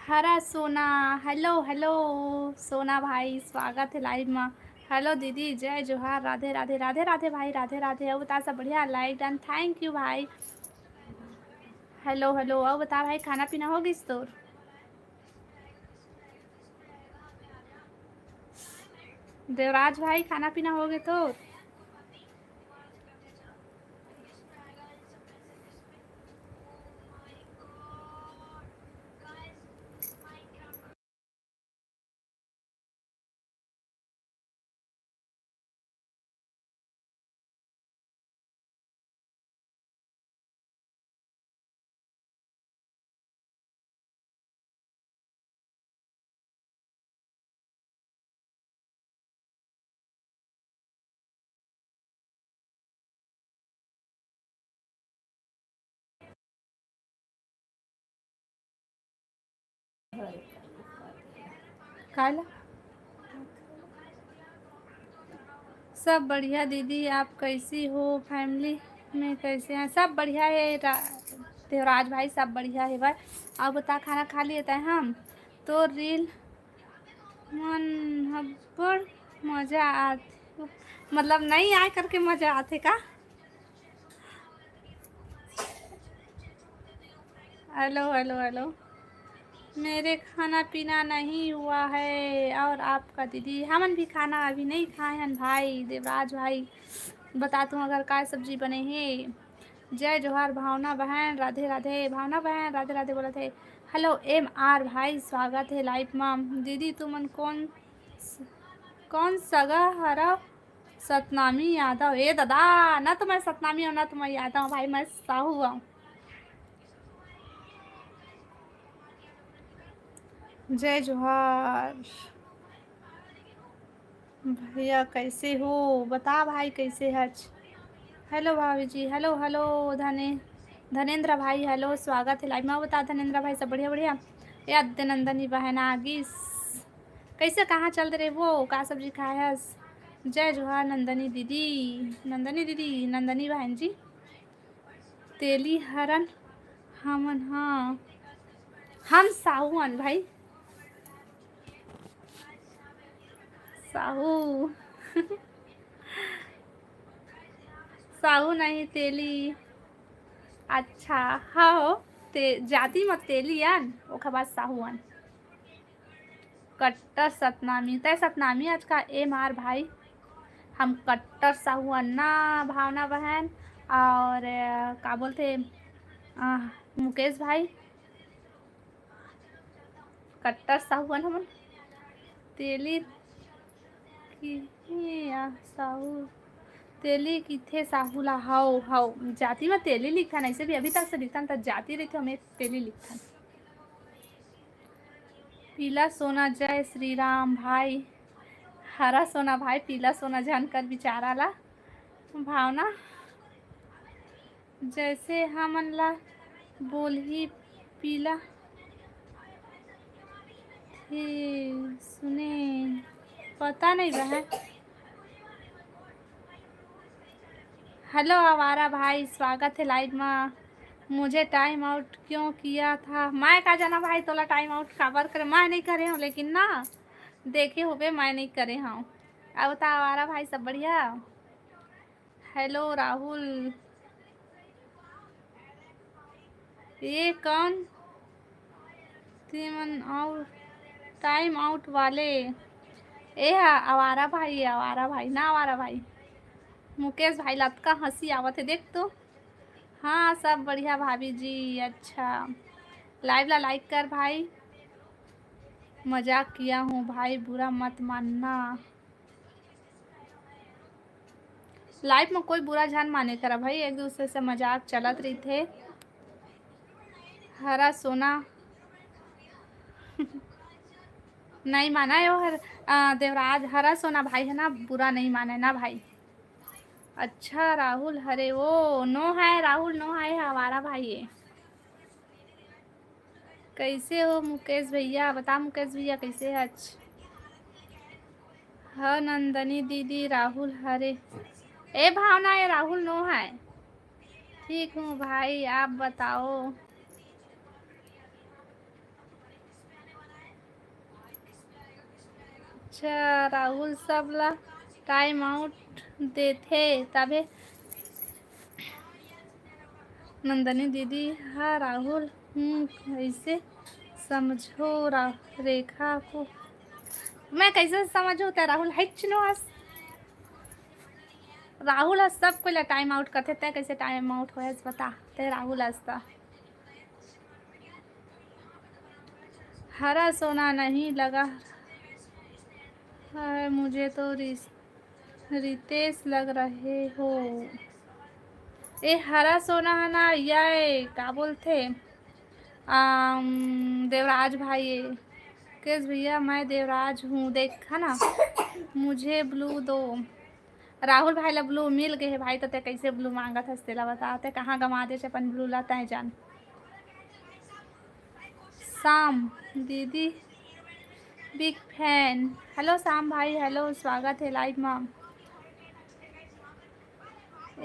हरा सोना, हेलो हेलो सोना भाई, स्वागत है लाइव में। हेलो दीदी, जय जोहार, राधे राधे राधे राधे भाई, राधे राधे। अब बता सब बढ़िया, लाइक डन, थैंक यू भाई। हेलो हेलो, अब बता भाई खाना पीना हो गई तो? देवराज भाई खाना पीना हो गए तो? काला सब बढ़िया दीदी, आप कैसी हो? फैमिली में कैसे हैं? सब बढ़िया है देवराज भाई, सब बढ़िया है भाई। अब बता खाना खा लिए थे हम तो रील मन हब्बड़ मज़ा आते, मतलब नहीं आए करके मज़ा आते का? हेलो हेलो हेलो, मेरे खाना पीना नहीं हुआ है और आपका दीदी? हमन भी खाना अभी नहीं खाए हैं भाई। देवराज भाई बता तुम अगर काय सब्जी बने हैं। जय जोहार भावना बहन, राधे राधे भावना बहन, राधे राधे बोला थे। हेलो एम आर भाई, स्वागत है लाइव में। दीदी तुमन कौन सगा हरा? सतनामी यादव? ए दादा, ना तो मैं सतनामी हूँ ना तो मैं यादव भाई, मैं साहू हूँ। जय जोहार भैया, कैसे हो? बता भाई कैसे है? हेलो भाभी जी, हेलो हेलो धनेन्द्र भाई, हेलो स्वागत है लाइव में। बता धनेन्द्र भाई सब बढ़िया बढ़िया? या नंदनी बहन आगी कैसे कहाँ चल रहे वो का सब्जी खाया? जय जोहार नंदनी दीदी, नंदनी दीदी, नंदनी बहन जी। तेली हरन हमन, हाँ हम साहूअन भाई, साहू साहू नहीं तेली। अच्छा हाँ जाति मत तेलियन ओखा बाद साहूअन। कट्टर सतनामी, तय सतनामी आज का एम आर भाई, हम कट्टर साहूअन ना भावना बहन। और का बोलते मुकेश भाई, कट्टर साहूअन हमन। तेली की साहू, तेली किथे साहूला, हाउ हाउ जाति में तेली लिखा नहीं से भी अभी तक से लिखा था, जाति रही थे हमें तेली लिखा। पीला सोना, जय श्री राम भाई। हरा सोना भाई, पीला सोना जानकर बिचारा ला भावना जैसे हमन ला बोलही पीला थे, सुने पता नहीं रहा। हेलो आवारा भाई, स्वागत है लाइव में। मुझे टाइम आउट क्यों किया था? मैं का जाना भाई तोला टाइम आउट खबर करे, मैं नहीं करे हूँ लेकिन ना देखे हुए मैं नहीं करे हूँ। अब बता आवारा भाई सब बढ़िया? हेलो राहुल, ये कौन तीमन आउट, टाइम आउट वाले ए आवारा भाई है, आवारा भाई ना, आवारा भाई मुकेश भाई लतका हंसी आवत है देख तो। हाँ सब बढ़िया भाभी जी। अच्छा लाइव ला लाइक कर भाई, मजाक किया हूँ भाई, बुरा मत मानना। लाइफ में कोई बुरा जान माने करा भाई, एक दूसरे से मजाक चलत रही थे। हरा सोना नहीं माना है वो देवराज, हरा सोना भाई है ना, बुरा नहीं माने ना भाई। अच्छा राहुल, हरे वो नो है राहुल, नो है हमारा भाई है। कैसे हो मुकेश भैया, बता मुकेश भैया कैसे है। हाँ नंदनी दीदी, राहुल हरे ए भावना है, राहुल नो है। ठीक हूँ भाई आप बताओ। अच्छा राहुल सब ला टाइम आउट देते तबे नंदनी दीदी। हाँ राहुल कैसे समझो रेखा को, मैं कैसे समझू ते राहुल हिच नो हस। राहुल हस सब कोई टाइम आउट करते ते कैसे टाइम आउट हो बता ते राहुल हंसता। हरा सोना नहीं लगा है मुझे तो रितेश लग रहे हो। ए हरा सोना है ना, ये क्या बोलते देवराज भाई है। केस भैया मैं देवराज हूँ देखा ना, मुझे ब्लू दो। राहुल भाई ला ब्लू मिल गए है भाई, तो ते कैसे ब्लू मांगा था तेला बताते, कहाँ गवा दे अपन ब्लू लाता है जान। शाम दीदी बिग फैन, हेलो शाम भाई, हेलो स्वागत है लाइव में।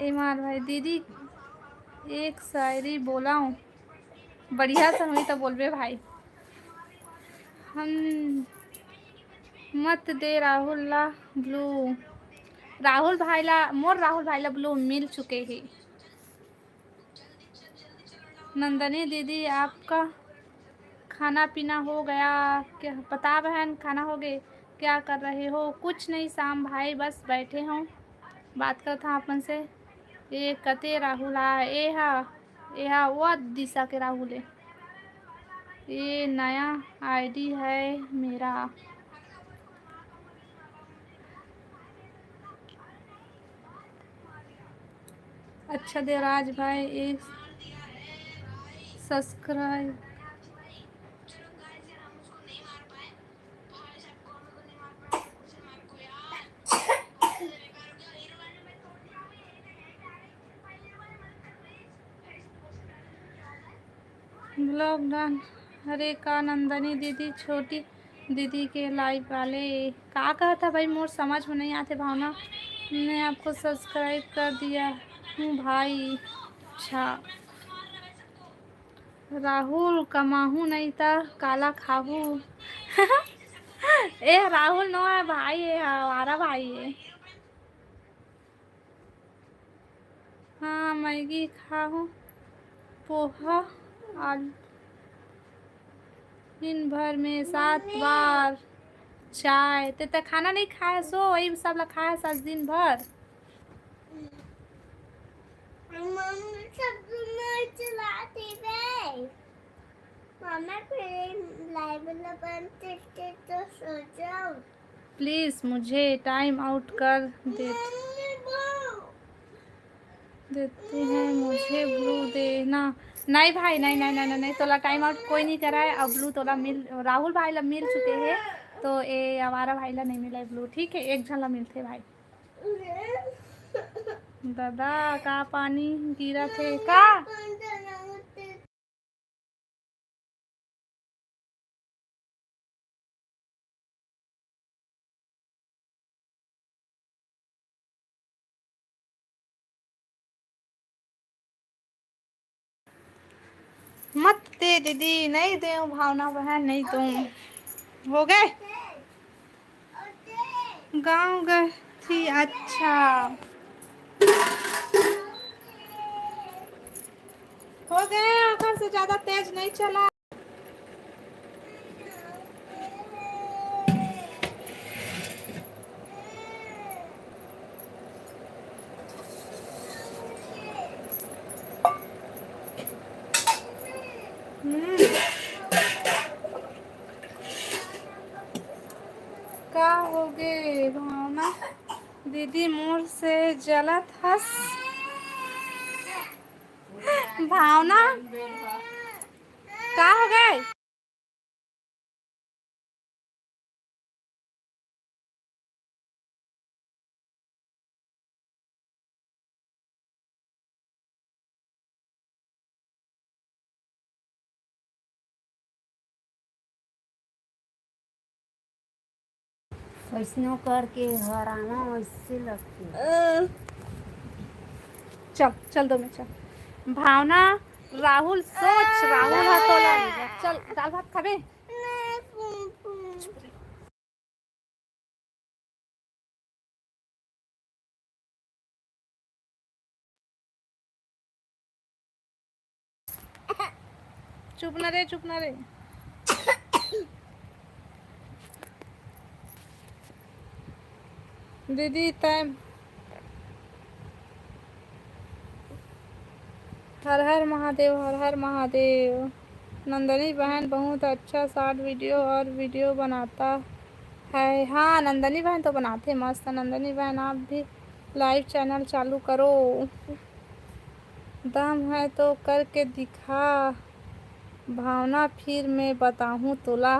एमार भाई दीदी एक शायरी बोलाऊं, बढ़िया से हुई तो बोलबे भाई। हम मत दे राहुल ला ब्लू, राहुल भाई ला मोर राहुल भाई ला ब्लू मिल चुके हैं। नंदनी दीदी आपका खाना पीना हो गया क्या, पता बहन खाना हो गए, क्या कर रहे हो। कुछ नहीं शाम भाई बस बैठे हों, बात करता हूँ अपन से। ये कते राहुल ए हा वो दिशा के राहुल है, ये नया आईडी है मेरा। अच्छा देवराज भाई एक सब्सक्राइब, ब्लॉग डन। हरे का नंदनी दीदी छोटी दीदी के लाइव वाले का कहा था भाई, मोर समझ में नहीं आते भावना। मैं आपको सब्सक्राइब कर दिया हूँ भाई। अच्छा राहुल कमाहू नहीं था काला खाहू ए राहुल नो है भाई, है हमारा भाई है। हाँ मैगी खाऊँ, पोहा आलू, दिन भर में 7 बार चाय, ते खाना नहीं खाए सो वही सब ला खाए सच दिन भर। मम्मी सब नहीं चलाती बे, मम्मी फिर लाइव में बनते तो सो जाओ। प्लीज मुझे टाइम आउट कर देते हैं, मुझे ब्लू देना। नहीं भाई नहीं नहीं नहीं नहीं, तोला टाइम आउट कोई नहीं करा है। अब ब्लू तोला मिल, राहुल भाई ला मिल चुके हैं, तो ये आवारा भाई ला नहीं मिला है ब्लू, ठीक है एक झन ला मिलते भाई। दादा का पानी गिरा थे का, मत दे दीदी, नहीं दे भावना बहन, नहीं तुम हो गए गांव गए थी। अच्छा हो गए, आखिर से ज्यादा तेज नहीं चला। दीदी मोर से जलत हस। भावना का हो गए? वैष्णो करके हराना वैसे लगती है। चल चल दो में चल। भावना राहुल सोच, राहुल है तो चल दाल भात खाबे। चुप ना रे, चुप ना रे। दीदी टाइम हर हर महादेव, हर हर महादेव। नंदनी बहन बहुत अच्छा शॉर्ट वीडियो और वीडियो बनाता है। हाँ नंदनी बहन तो बनाते मस्त। नंदनी बहन आप भी लाइव चैनल चालू करो, दम है तो करके दिखा भावना, फिर मैं बताऊँ तोला।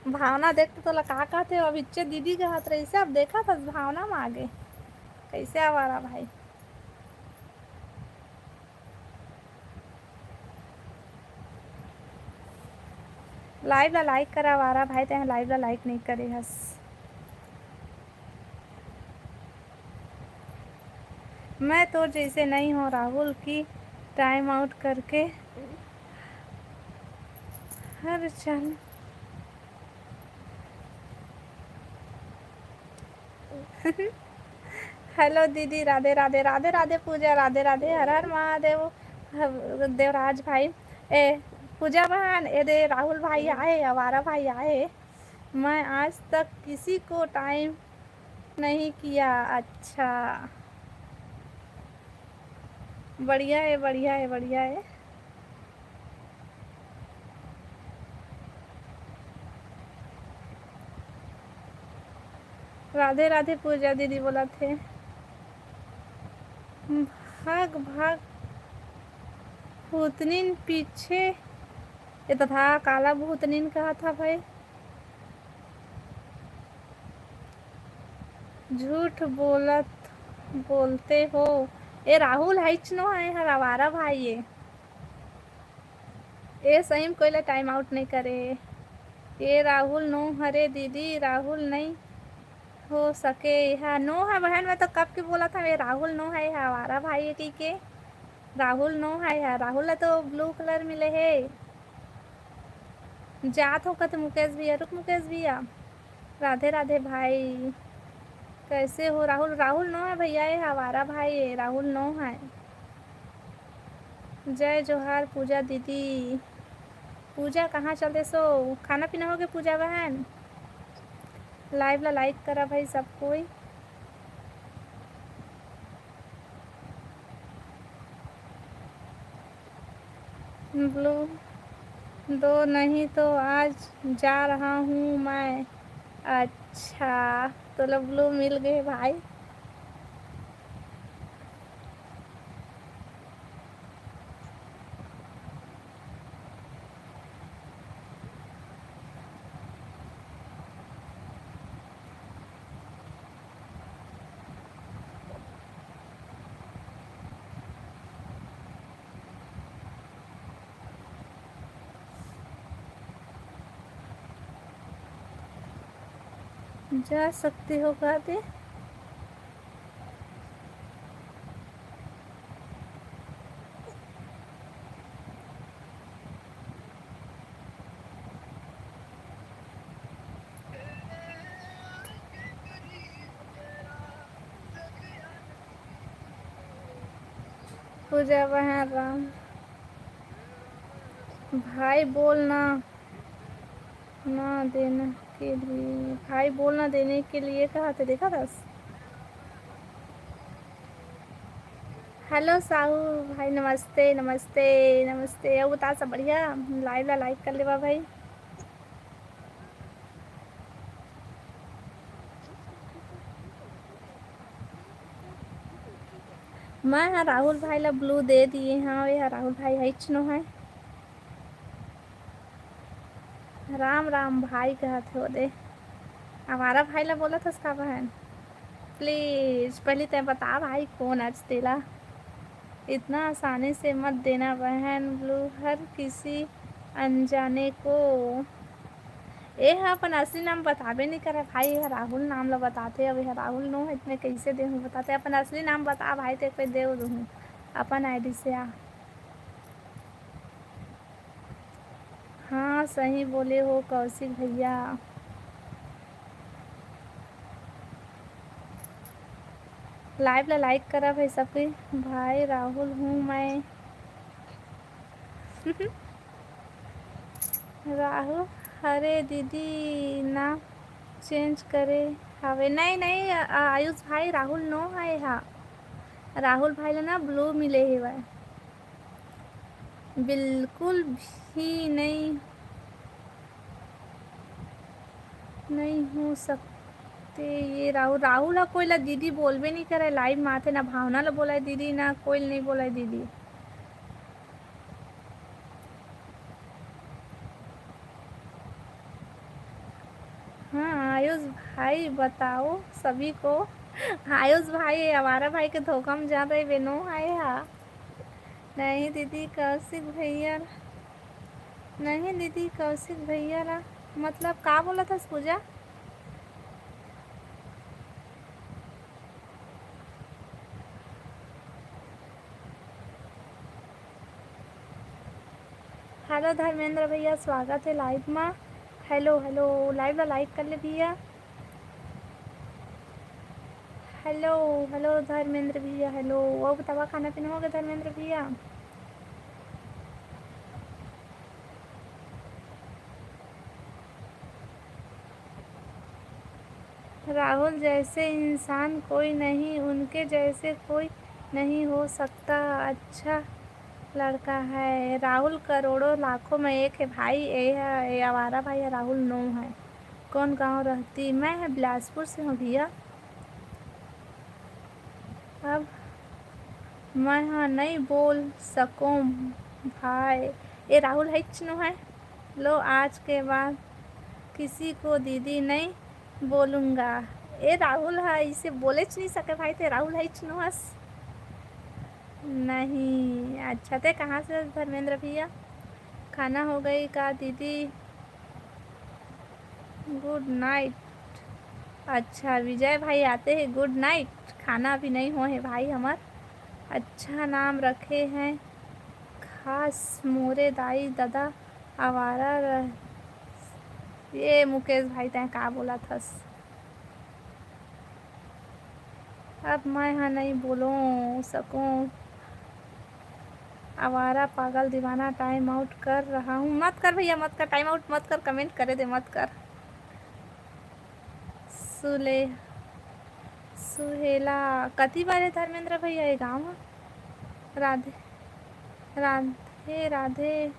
भावना देखते तो लगा कहते हो, अब इच्छे दीदी के हाथ रही से अब देखा था भावना में आगे कैसे आवारा भाई। लाइव ला लाइक करा आवारा भाई, ते लाइव ला लाइक नहीं करे हस। मैं तो जैसे नहीं हूँ राहुल की टाइम आउट करके हर चल। हेलो दीदी, राधे राधे, राधे राधे पूजा, राधे राधे, हर हर महादेव। देवराज भाई ए पूजा बहन ए दे, राहुल भाई आए, आवारा भाई आए। मैं आज तक किसी को टाइम नहीं किया। अच्छा बढ़िया है, बढ़िया है, बढ़िया है। राधे राधे पूजा दीदी बोला थे। भाग भाग भूतनीन पीछे, ये तो था काला भूतनीन कहा था भाई। झूठ बोलत बोलते हो। ए राहुल हाइच नो है हर आवारा भाई ये सही में कोई टाइम आउट नहीं करे। ये राहुल नो हरे दीदी, राहुल नहीं हो सके। हाँ नो है बहन, मैं तो कब की बोला था ये राहुल नो है हमारा भाई है के राहुल नो है। राहुल है तो ब्लू कलर मिले है। जात हो कत मुकेश भैया, रुक मुकेश भैया। राधे राधे भाई, कैसे हो राहुल? राहुल नो है भैया, ये हमारा भाई है, राहुल नो है। जय जोहार पूजा दीदी। पूजा कहाँ चलते सो? खाना पीना हो गया पूजा बहन? लाइव ला लाइक करा भाई सब कोई। ब्लू दो नहीं तो आज जा रहा हूँ मैं। अच्छा तो लो ब्लू मिल गए भाई। जा सकते हो कहते। पूजा बहन राम भाई बोलना ना देने के लिए, भाई बोलना देने के लिए कहा थे, देखा था। हेलो साहू भाई, नमस्ते नमस्ते नमस्ते। अब बता सब बढ़िया? लाइव ला लाइक कर लेवा भाई। मैं हाँ राहुल भाई ला ब्लू दे दिए। हाँ ये राहुल भाई है नो है। राम राम भाई कहते हो दे। हमारा भाई ला बोला था उसका बहन। प्लीज पहले तय बता भाई कौन आज तेला। इतना आसानी से मत देना बहन ब्लू हर किसी अनजाने को। ए हा अपन असली नाम बताबे नहीं करे भाई। यह राहुल नाम ला बताते। अब यह राहुल नो है इतने कैसे देहूँ बताते। अपन असली नाम बता भाई ते कोई दे दूँ अपन आईडी से आ। हाँ सही बोले हो कौशिक भैया। लाइव ला लाइक करा भाई सबके। भाई राहुल हूँ मैं। राहुल अरे दीदी नाम चेंज करे हवे। नहीं नहीं आयुष भाई राहुल नो है। हाँ राहुल भाई ला ना ब्लू मिले ही वह बिल्कुल भी नहीं हो सकते। ये राहुल राहुल ला कोई ला दीदी बोलबे नहीं करे लाइव माथे। ना भावना ला बोला है दीदी ना कोई नहीं बोला है दीदी। हाँ आयुष भाई बताओ सभी को। आयुष भाई हमारा भाई के धोखा में जा रहे बेनो आए। हाँ नहीं दीदी कौशिक भैया। नहीं दीदी कौशिक भैया ला मतलब का बोला था पूजा। हेलो धर्मेंद्र भैया स्वागत है लाइव में। हेलो हेलो लाइव ला लाइक कर ले भैया। हेलो हेलो धर्मेंद्र भैया हेलो। वो बतावा खाना पीना हो गया धर्मेंद्र भैया। राहुल जैसे इंसान कोई नहीं उनके जैसे कोई नहीं हो सकता। अच्छा लड़का है राहुल करोड़ों लाखों में एक है भाई। ये है ये आवारा भाई है राहुल नो है। कौन गांव रहती मैं है बिलासपुर से हूँ भैया। अब मैं हाँ नहीं बोल सकूँ भाई। ये राहुल है नो है। लो आज के बाद किसी को दीदी नहीं बोलूँगा। ये राहुल है इसे बोले नहीं सके भाई। ते राहुल है नो हस नहीं। अच्छा थे कहाँ से धर्मेंद्र भैया। खाना हो गई का दीदी। Good night. अच्छा विजय भाई आते हैं गुड नाइट। खाना अभी नहीं हो है भाई हमार। अच्छा नाम रखे हैं खास मोरे दाई दादा आवारा ये मुकेश भाई तय का बोला थस। अब मैं हाँ नहीं बोलूँ सकूँ। आवारा पागल दीवाना टाइम आउट कर रहा हूँ। मत कर भैया मत कर टाइम आउट मत कर कमेंट करे दे मत कर। सुले सुहेला कति बार है धर्मेंद्र भैया ये गाँव। राधे राधे राधे।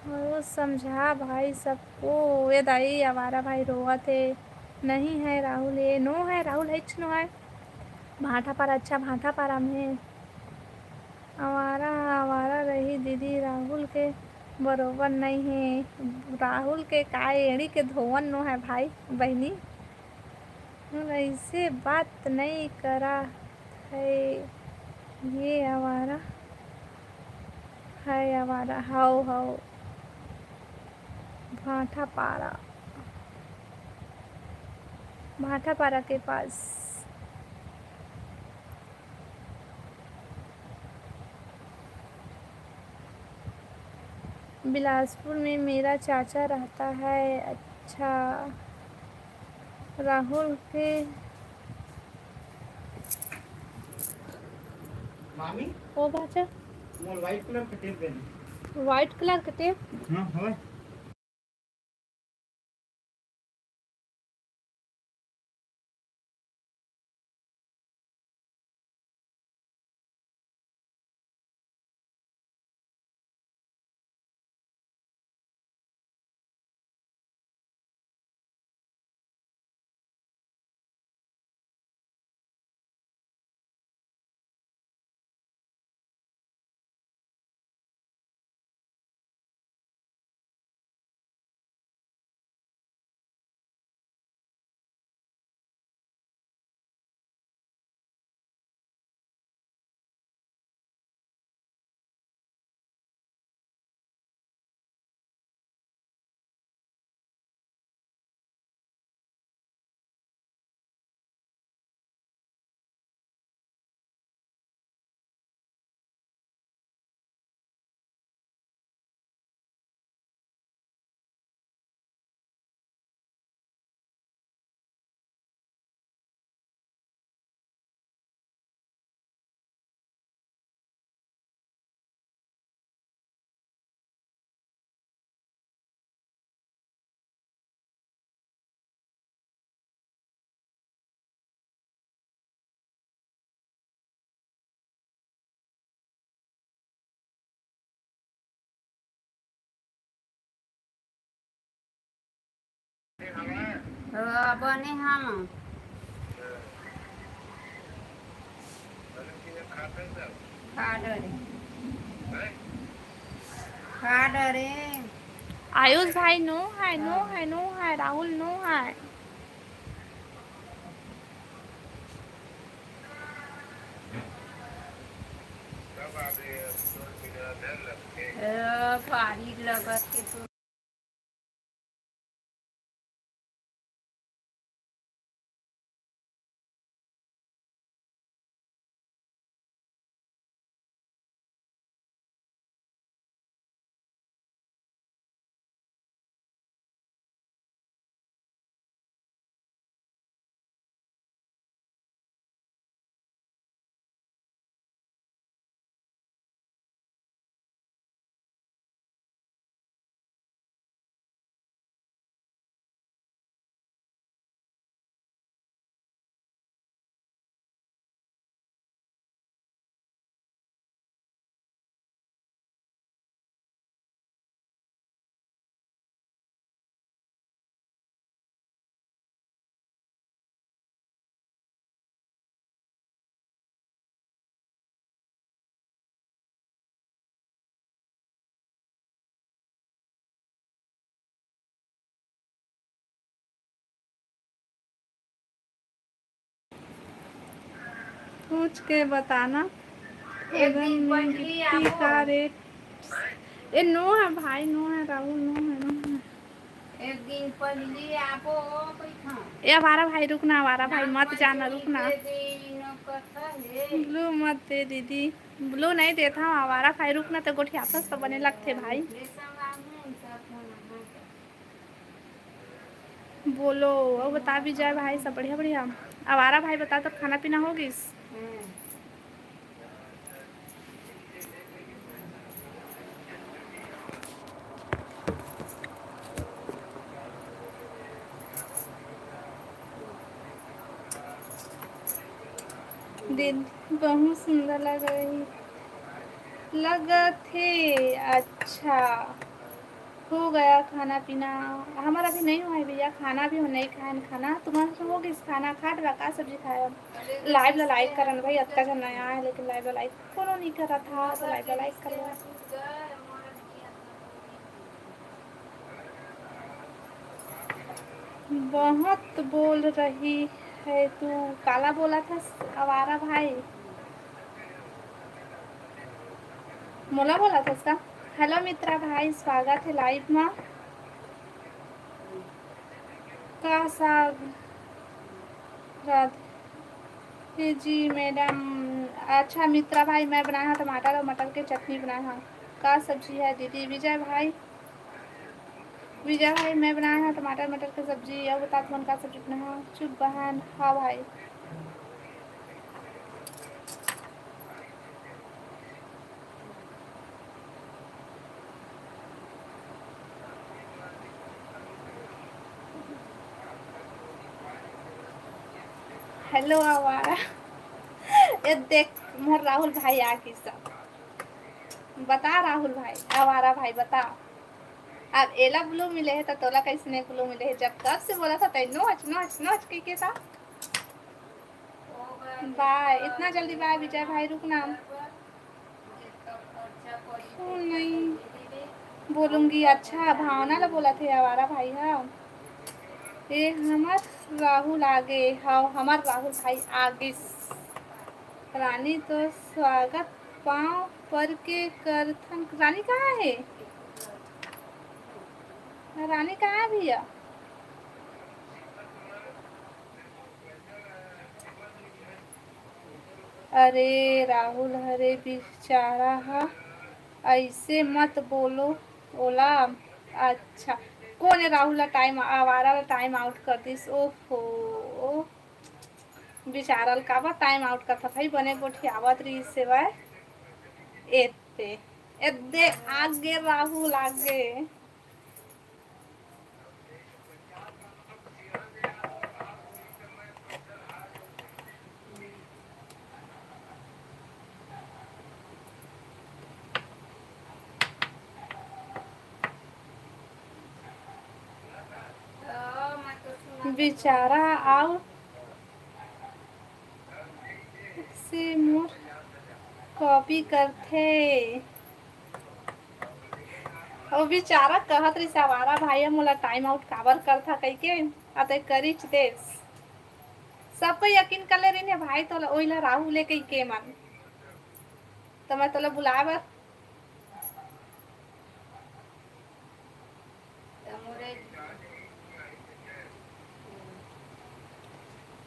वो समझा भाई सबको। ये दाई आवारा भाई रोआ थे। नहीं है राहुल ये नो है राहुल है नो है। भाटा पर अच्छा भाटा पारा में आवारा आवारा रही दीदी राहुल के बरोबर नहीं है। राहुल के काय एड़ी के धोवन नो है भाई बहनी। ऐसे बात नहीं करा है। ये आवारा है आवारा हाउ हाउ भाटा पारा के पास। बिलासपुर में मेरा चाचा रहता है। अच्छा राहुल के मामी ओ बाचा मोर व्हाइट कलर के टेप देना। वाइट कलर के टेप। हाँ है बने हम खा डरे खा डरे आयुष भाई नो है, नो है, नो है, राहुल नो है। पारी लगत के तो पूछ के बताना। एक दिन अगर पहले गिट्टी आपो का रेट ए नो है भाई, नो है राहुल, नो है, नो है। एक दिन पहले आपो बैठा ए आवारा भाई रुकना, आवारा भाई मत जाना, रुकना। है ब्लू मत दे दीदी, ब्लू नहीं देता हूँ, आवारा भाई रुकना तो गोठी आपस तो बने लगते भाई। बोलो और बता भी जाए भाई, सब बढ़िया बढ़िया। आवारा भाई बता तो खाना पीना होगी। दिन बहुत सुंदर लग रही थे। अच्छा हो गया खाना पीना? हमारा भी नहीं हुआ है भैया, खाना भी हो नहीं खाए खाना। तुम्हारा तो हो गई खाना? खा डरा का सब्जी खाया? लाइव ला लाइक करन भाई, अत्ता जन नया है लेकिन लाइव ला लाइक कोनो नहीं कर रहा था तो लाइव ला लाइक कर लिया। बहुत बोल रही है तू, काला बोला था आवारा भाई, मोला बोला था इसका। हेलो मित्रा भाई, स्वागत है लाइव में। का साग राधे जी मैडम। अच्छा मित्रा भाई, मैं बनाया हूँ टमाटर और मटर की चटनी बनाया हूँ। का सब्जी है दीदी? विजय भाई, विजय भाई मैं बनाया हूँ टमाटर मटर की सब्जी। और बता तुम का सब्जी बनाया हूँ? चुप बहन। हाँ भाई हेलो आवारा। ये देख मोर राहुल भाई आके सब बता। राहुल भाई आवारा भाई बता, अब एला ब्लू मिले है तो तोला कैसे नहीं ब्लू मिले है? जब कब से बोला था तै नोच नोच नोच के था। बाय, इतना जल्दी बाय विजय भाई, रुकना। क्यों नहीं बोलूंगी? अच्छा भावना ला बोला थे आवारा भाई। हाँ ए हमार राहुल आगे, हाँ हमार राहुल भाई आगे। रानी तो स्वागत पाँव पर के करथन। रानी कहाँ है? रानी कहाँ है भैया? अरे राहुल हरे बेचारा हा, ऐसे मत बोलो ओला। अच्छा कौन है राहुल? टाइम आवारा टाइम आउट कर दिस। ओहो बेचारा का टाइम आउट करता भाई, बने गोठी आवत रही सेवाय एते एदे आगे राहुल आगे। बेचारा और से मोर कॉपी करथे। और बेचारा कहत रही सवारा भाई मोला टाइम आउट काबर करथा कहिके अते करिच देस सब कोई यकीन कर ले रही भाई तो ओइला राहु ले कहिके मन तो मैं तोला बुलाए बर मोरे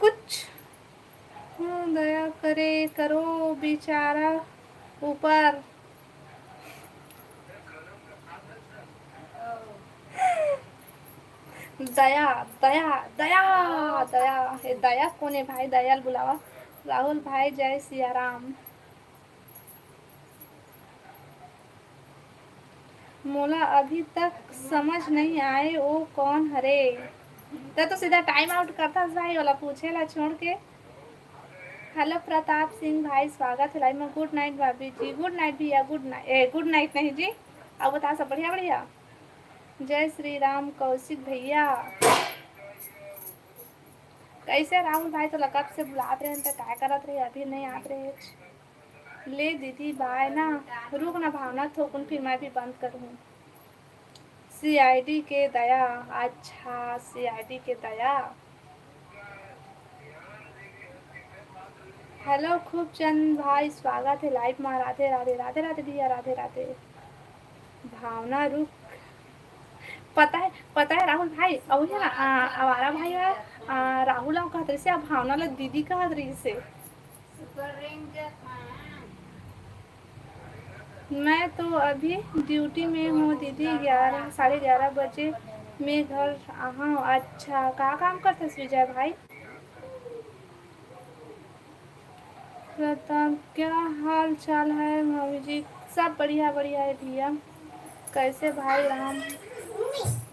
कुछ दया करे करो बेचारा ऊपर दया दया दया दया हे दया कौन है भाई दयाल बुलावा राहुल भाई जय सिया राम। मोला अभी तक समझ नहीं आए वो कौन हरे तो सीधा टाइम आउट करता भाई वाला पूछे ला छोड़ के। हेलो प्रताप सिंह भाई स्वागत है लाइव में। गुड नाइट भाभी जी। गुड नाइट भैया। गुड नाइट नहीं जी अब बता सब बढ़िया बढ़िया। जय श्री राम कौशिक भैया कैसे राहुल भाई तो कब से बुलाते रहे तो क्या करत रहे अभी नहीं आते रहे। ले दीदी बाय ना रुक ना भावना थोकुन फिर मैं भी बंद करूँ। सीआईडी के दया अच्छा सीआईडी के दया। हेलो खूब चंद भाई स्वागत है लाइव में। राधे राधे राधे राधे भैया राधे राधे। भावना रुक पता है राहुल भाई अब है ना आवारा भाई राहुल कहते से अब भावना ला दीदी कहत रही से। सुपर रेंजर मैं तो अभी ड्यूटी में हूँ दीदी 11 साढ़े 11 बजे मैं घर आऊँ। अच्छा कहाँ काम करते विजय भाई। प्रताप क्या हाल चाल है भाभी जी। सब बढ़िया बढ़िया है भैया। कैसे भाई राम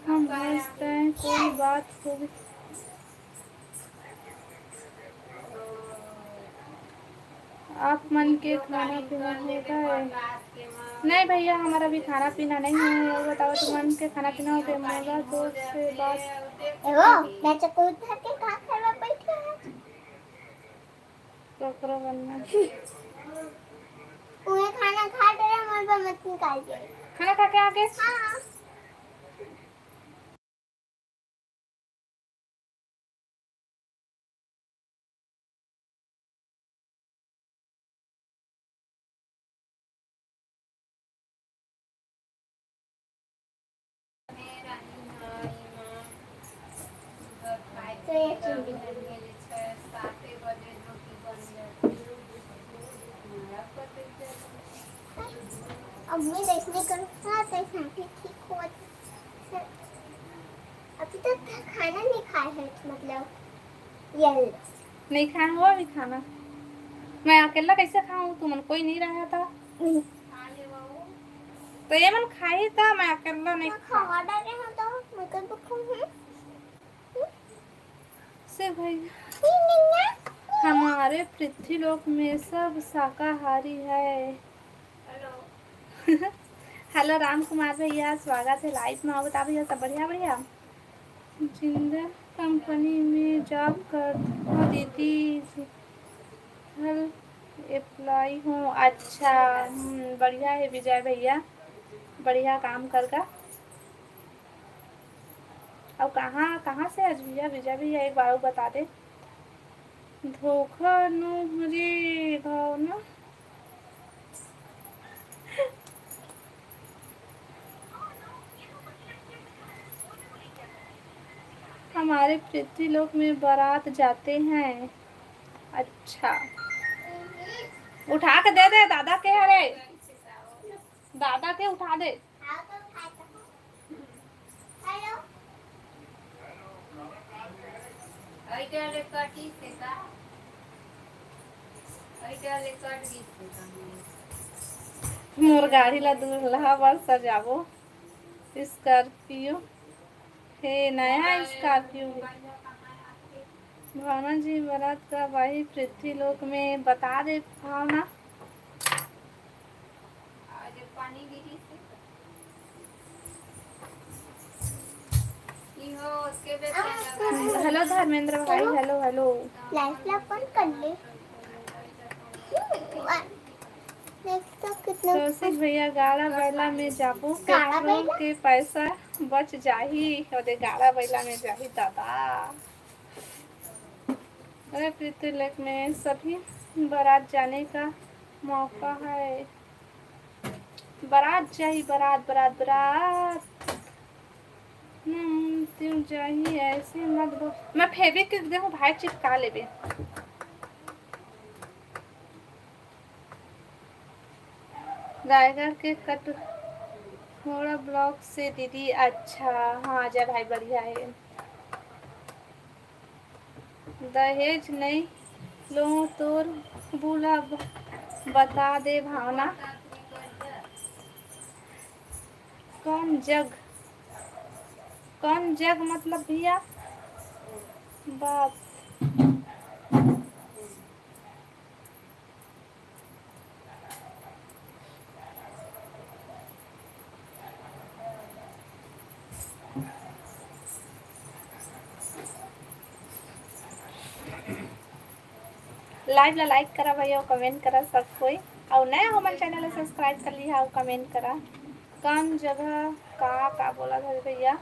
हम हंसते हैं कोई बात होगी। आप मन के खाना पीना हो गए। नहीं भैया हमारा भी खाना पीना नहीं है। और बताओ तो मन के खाना पीना हो गया। मोला दोस्त से बात एगो मैं चक्कर उठा के का करवा बैठे हैं करो बनना। उन्हें खाना खा रहे हैं हमारे पर मत निकाल के। खाना खा के आगे हाँ तो ये चुंडी अब मैं देखने कर हाँ तो सांपी ठीक हुआ अभी तक खाना नहीं खाया है मतलब ये नहीं खाया हुआ अभी खाना। मैं अकेला कैसे खाऊं तू मन कोई नहीं रहा था तो ये मन खाई था मैं अकेला नहीं खा डाले हैं तो मैं कल भूखूं से भाई। हमारे पृथ्वीलोक में सब शाकाहारी है। हेलो राम कुमार भैया स्वागत है लाइव में। बता भैया सब बढ़िया बढ़िया। जिंदा कंपनी में जॉब कर दीदी हल एम्प्लॉय हूँ। अच्छा बढ़िया है विजय भैया बढ़िया काम करगा। अब कहाँ कहाँ से आज भैया विजय भैया एक बार बता दे। धोखा नो मुझे भावना हमारे पृथ्वीलोक में बारात जाते हैं। अच्छा उठा के दे दे दादा के अरे दादा के उठा दे। हेलो ऐटाले कटी से का ऐटाले कट गई से का मोर गाड़ी ला दूल्हा बर सजाबो स्कॉर्पियो है नया स्कॉर्पियो है। भावना जी बारात का वही पृथ्वीलोक में बता दे भावना। आज पानी गिरी से इहो उसके पे चला हेलो धर्मेंद्र भाई, हेलो हेलो। लाइफ अपन कर ले। देखो कितना कौशिक भैया गाड़ा बैला में जाबू, गाड़ा पेट्रोल बैला? के पैसा बच जाही। और गाड़ा बैला में जाही दादा। अरे प्रीति लेक में सभी बारात जाने का मौका है। बारात जाही, बारात बारात बारात। तुम जाही ऐसे मत बोल। मैं फेविक्विक देखो भाई चिपका लेबे। रायगढ़ के कटघोरा ब्लॉक से दीदी। अच्छा हाँ जय भाई, बढ़िया है। दहेज नहीं लो तोर बुला बता दे भावना। कौन जग, कौन जग मतलब भैया बात। लाइव ला लाइक करा भैया, कमेंट करा सब कोई। और नया हो मन चैनल सब्सक्राइब कर लिया और कमेंट करा। कौन जगह का बोला था भैया।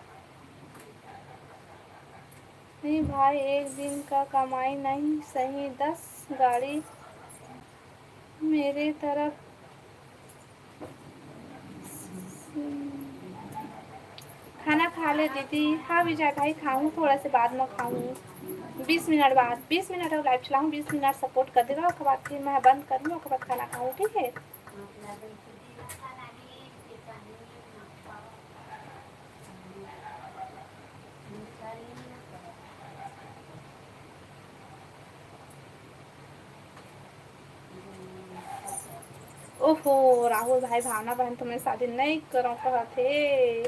नहीं भाई एक दिन का कमाई नहीं सही, 10 गाड़ी मेरे तरफ। खाना खा ले दीदी। हाँ विजय भाई खाऊँ, थोड़ा से बाद में खाऊँ। 20 मिनट बाद, 20 मिनट और लाइव चलाऊँ, 20 मिनट सपोर्ट कर देगा। उसके बाद फिर मैं बंद करूँ, उसके बाद खाना खाऊँ, ठीक है। ओहो राहुल भाई, भावना बहन तुम्हें शादी नहीं करो कहा थे।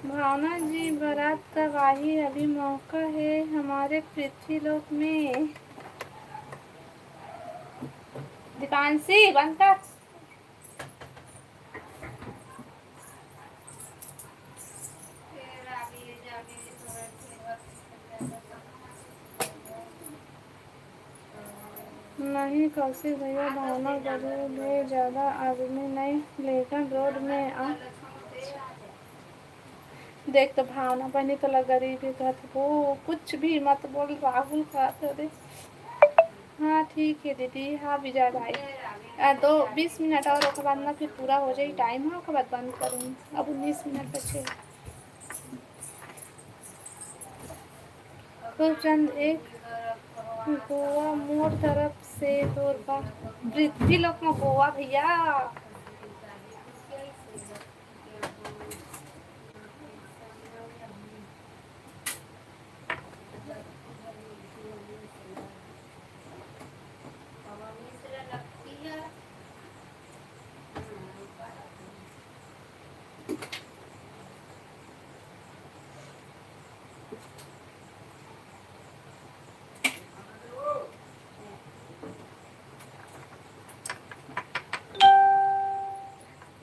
भावना जी बारात का वाही अभी मौका है हमारे पृथ्वीलोक में। दीपांशी बंद कर। नहीं कौशिक भैया भावना जरूर है, ज़्यादा आदमी नहीं लेकिन रोड में आ। देख तो भावना बनी तो लग गरीबी का वो कुछ भी मत बोल राहुल का तो दे। हाँ ठीक है दीदी। हाँ विजय भाई 20 मिनट और उसके बाद ना फिर पूरा हो जाए टाइम है, उसके बाद बंद करूँगी। अब 19 मिनट बचे। तो चंद एक गोवा मोर तरफ से तोर का पृथ्वी लोक में गोवा भैया।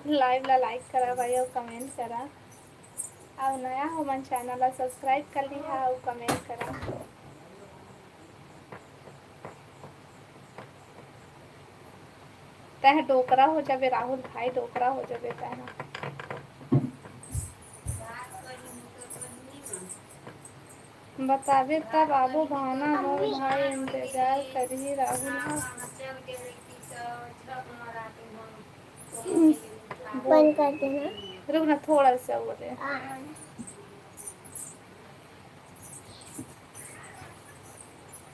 लाइव ला लाइक करा भाई और कमेंट करा। और नया हो मन चैनल ला सब्सक्राइब कर लिया और कमेंट करा। तह डोकरा हो जाबे राहुल भाई, डोकरा हो जाबे तह। बताबे तब आबो भावना मोर भाई इंतजार करी राहुल हा। बंद कर देना। रुक ना थोड़ा सा हो दे।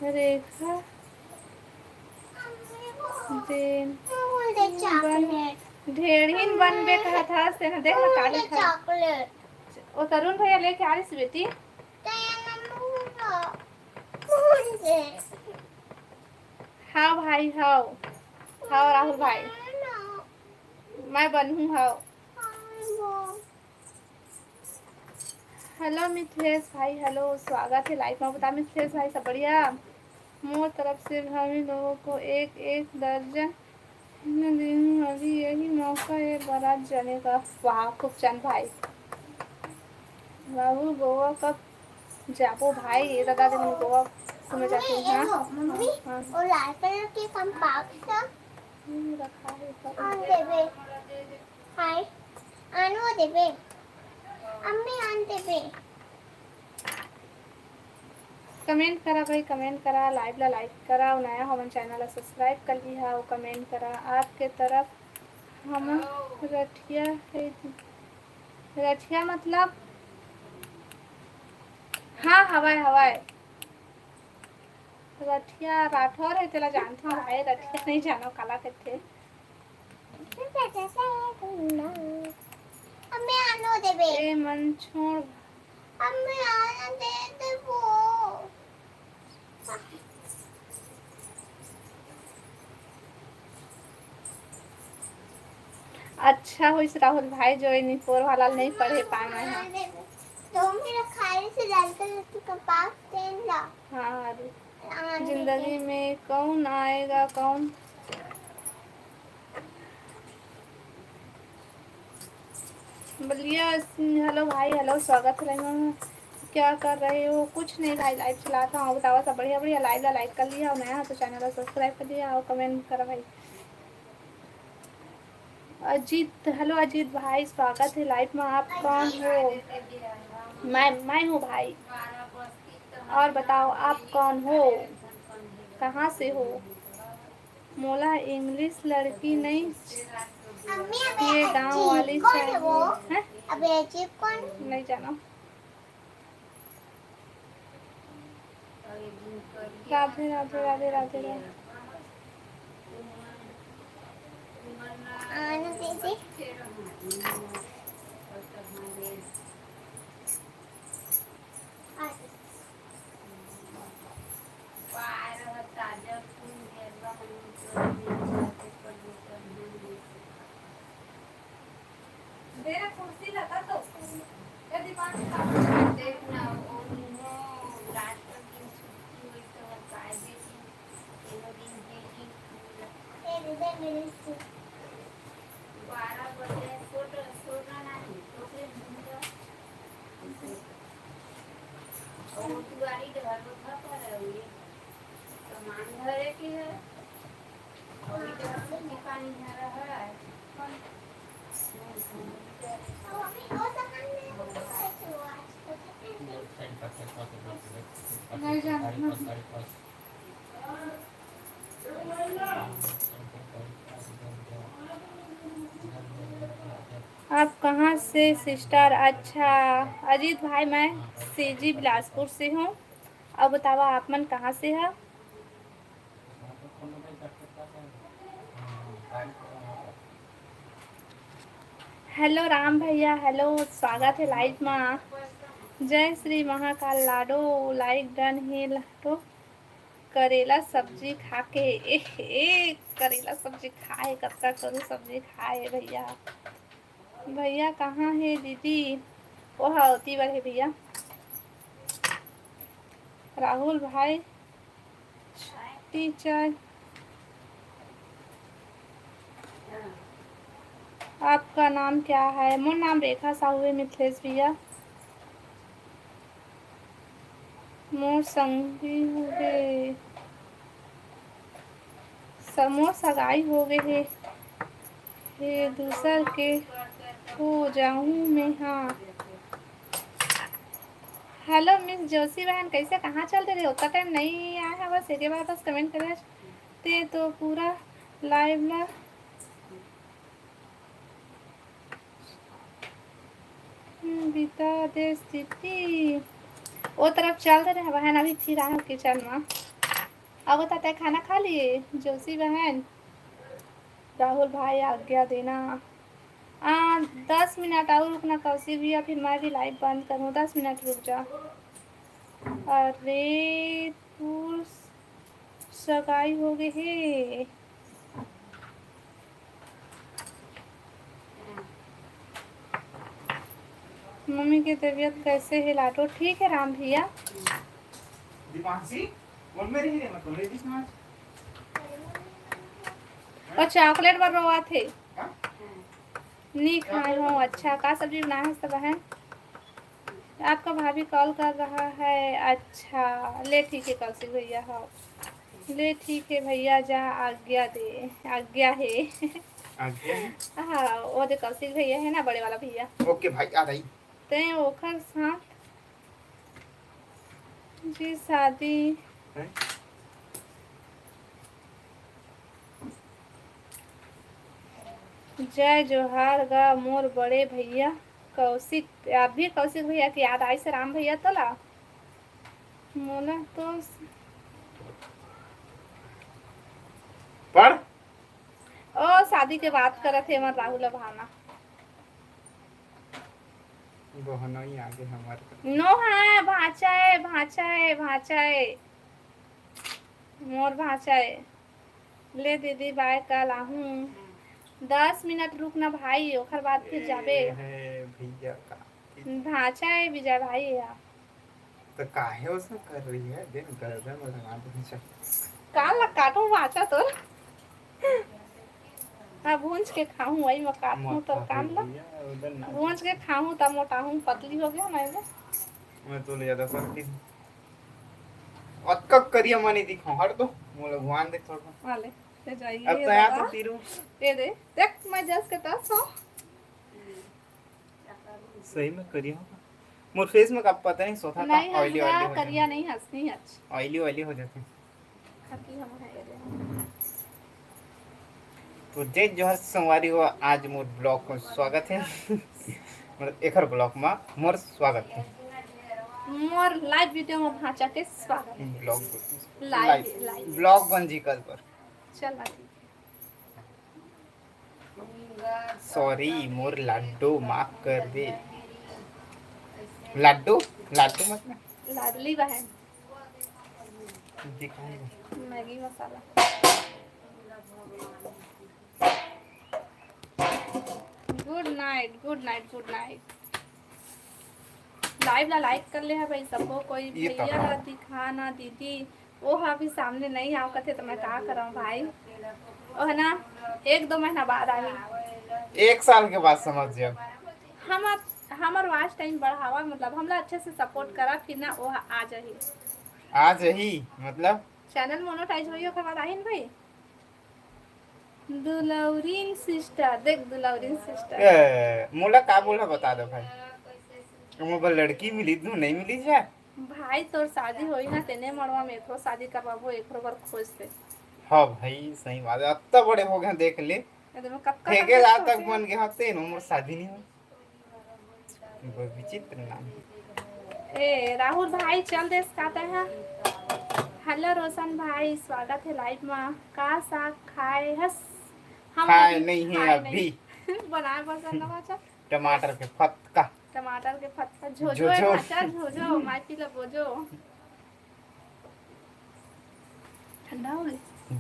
रेखा देन ढेरहीन बनबे कहा था से ना, देख ना काली था। चॉकलेट ओ तरुण भैया लेके आ रही सी बेटी। हाँ भाई हाँ। हाँ राहुल भाई मैं बनूँ हाँ। हेलो मिथिलेश भाई, हेलो स्वागत है लाइव में। बता मिथिलेश भाई सब बढ़िया। मोर तरफ से भाभी लोगों को एक एक दर्जन अभी यही मौका है बारात जाने का। वाह खूब चंद भाई। राहुल गोवा कब जाबो भाई? ये दादा दिन गोवा घूमे जाते हैं। देखो, हाँ मम्मी हाँ और लाल कलर के कंपास रखा है सब। आन देबे हाय आनो देबे अम्मी आन देबे कमेंट करा भाई, कमेंट करा, लाइव ला लाइक करा और नया हमन चैनल ला सब्सक्राइब कर लिहा और कमेंट करा। आपके तरफ हम रठिया है। रठिया मतलब हाँ हवाई हवाई रठिया राठौर है तेला जानता हूँ भाई, रठिया नहीं जानो काला कहते। अम्मी आनो देबे ए मन छोड़। अम्मी आनो दे देबो अच्छा हुई राहुल भाई जो इन फोर वाला नहीं पढ़े पाए हैं। तो मेरा खाने से लाल कलर के कंपास पेन ला हाँ आन जिंदगी में कौन आएगा कौन। बलिया हेलो भाई, हेलो स्वागत है। क्या कर रहे हो? कुछ नहीं भाई, लाइव चलाता हूँ। बताओ सब बढ़िया बढ़िया। लाइव ला लाइक कर लिया और नया तो चैनल को सब्सक्राइब कर लिया और कमेंट करा भाई। अजीत हेलो अजीत भाई, स्वागत है लाइव में। आप कौन हो? मैं हूँ भाई। और बताओ आप कौन हो, कहाँ से हो? मोला इंग्लिश लड़की नहीं, अम्मी ये अबे गांव अजीब वाली कौन है वो चाहिए है? अबे अजीब कौन नहीं जाना। राधे राधे राधे राधे राधे। आनो दे मेरा कुर्सी लगा तो यदि पानी देखना वो रात को दिन छुट्टी हुई तो कायदे की दिन बेटी दे मेरे से 12 बजे फोटो छोड़ना नहीं तो फिर और तू गाड़ी घर उठा पर है सामान घरे की है अभी तो पानी भर रहा है नहीं जाना। आप कहाँ से सिस्टर? अच्छा अजीत भाई मैं सीजी बिलासपुर से हूँ। अब बताओ आप मन कहाँ से है? हेलो राम भैया, हेलो स्वागत है लाइव में। जय श्री महाकाल। लाडो लाइक डन ही लाडो करेला सब्जी खा के ए करेला सब्जी खाए कब तक करूँ सब्जी खाए भैया। भैया कहाँ है दीदी? वो होती बार है भैया। राहुल भाई टीचर आपका नाम क्या है? मोर नाम रेखा साहू है मिथिलेश भैया। मोर संगी हो गए, समोर सगाई हो गए है दूसर के हो जाऊँ मैं। हाँ हेलो मिस जोशी बहन, कैसे कहाँ चल रहे? उतना टाइम नहीं आया है, बस एक बार बस कमेंट करे ते तो पूरा लाइव ला बिता दे स्थिति। वो तरफ चल रहे बहन, अभी थी रहा किचन में। अब बताते खाना खा लिए जोशी बहन? राहुल भाई आज्ञा देना। 10 मिनट और रुकना कौशिक भैया, फिर मैं भी लाइव बंद करूँ। 10 मिनट रुक जा। अरे पूर सगाई हो गई है। मम्मी की तबीयत कैसे है लाडो? ठीक है राम भैया। दीपांशी बोल मेरी ही मत बोल रही थी। और चॉकलेट बन रहा थे हाँ? नहीं खाए हो? अच्छा का सब्जी बनाया है सब बहन? आपका भाभी कॉल कर रहा है। अच्छा ले ठीक है कौशिक भैया। हाँ ले ठीक है भैया, जा आज्ञा दे। आज्ञा है। आ गया है। हाँ वो जो कौशिक भैया है ना, बड़े वाला भैया, ओके भाई आ रही। ते ओखर साथ जी शादी हैं? जय जोहार गा मोर बड़े भैया कौशिक। आप भी कौशिक भैया की याद आई से राम भैया तोला मोला तो पढ़। ओ शादी के बात करत थे मन राहुल और भावना। बहनों ही आगे हमारे। नो है भाचा है, भाचा है, भाचा है, मोर भाचा है। ले दीदी बाय, कल आहूँ। 10 मिनट रुकना भाई, ओखर बाद फिर जाबे। है भैया का भाचा है विजय भाई है। तो काहे वैसा कर रही है? दिन गर्दन में लगा दे। चल कान ला काटू भाचा तो हाँ भूंज के खाऊं, वही मैं काटूं तो कान ला उधर ना भूंज के खाऊं तब मोटा हूँ, पतली हो गया मैं। मैं तो ले ज्यादा पतली अतक करिया मनी दिखाऊं हट तो मोला भगवान देख थोड़ा। वाले ले जाइए अब तो यहाँ तो तीरू दे दे देख मैं जस के टच हूँ। सही में करिया होगा। मोर फेस में कब पता नहीं सोता था नहीं ऑयली ऑयली हंसगा हो करिया नहीं हंसनी हच ऑयली ऑयली हो जाते। खाती हम है रे। तो जय जोहर संवारी हो, आज मोर ब्लॉग में स्वागत है। मतलब एकर ब्लॉग में मोर स्वागत है। मोर लाइव वीडियो में भाचा के स्वागत है। ब्लॉग लाइव ब्लॉग बन जी कल पर। चल ठीक सॉरी मोर लड्डू माफ कर दे। लड्डू लड्डू मतलब है। लाडली बहन दिखाएगा Maggi masala. Good night good night good night. Live ला लाइक कर ले है भाई सबको। कोई ये तो भैया हाँ। ना दिखा ना दीदी, वो अभी सामने नहीं आओ कथे तो मैं क्या कराऊं भाई। वो है ना 1-2 महीना बाद आई। 1 साल के बाद समझ जाओ। हमार वॉच टाइम बढ़ावा, मतलब हमला अच्छे से सपोर्ट करा फिर ना वो आ जाही। आज ही मतलब चैनल मोनेटाइज होई ओकर बाद आहिन भाई। दुलौरीन सिस्टर देख, दुलौरीन सिस्टर मोला का बोला बता दो भाई। मोबाइल लड़की मिली तू नहीं मिली जा भाई। तोर शादी होई ना तेने मरवा में एकरो शादी करवाबो, एकरो बर खोज दे। हाँ भाई सही बात है। अब तो बड़े हो गए देख ले। एकदम कक्का फेंके रात तक बन गए हते न मोर शादी नहीं हुई। बहुत विचित्र नाम। ए राहुल भाई चल देश खाता है। हेलो रोशन भाई स्वागत है लाइव में। का साग खाए हस हम खाए अभी नहीं है खाए अभी। नहीं। बनाए पसंद ना भाचा टमाटर के फटका टमाटर के फटका झोझो झोझो। है भाचा झोझो माटी ला बोझो। ठंडा हो गई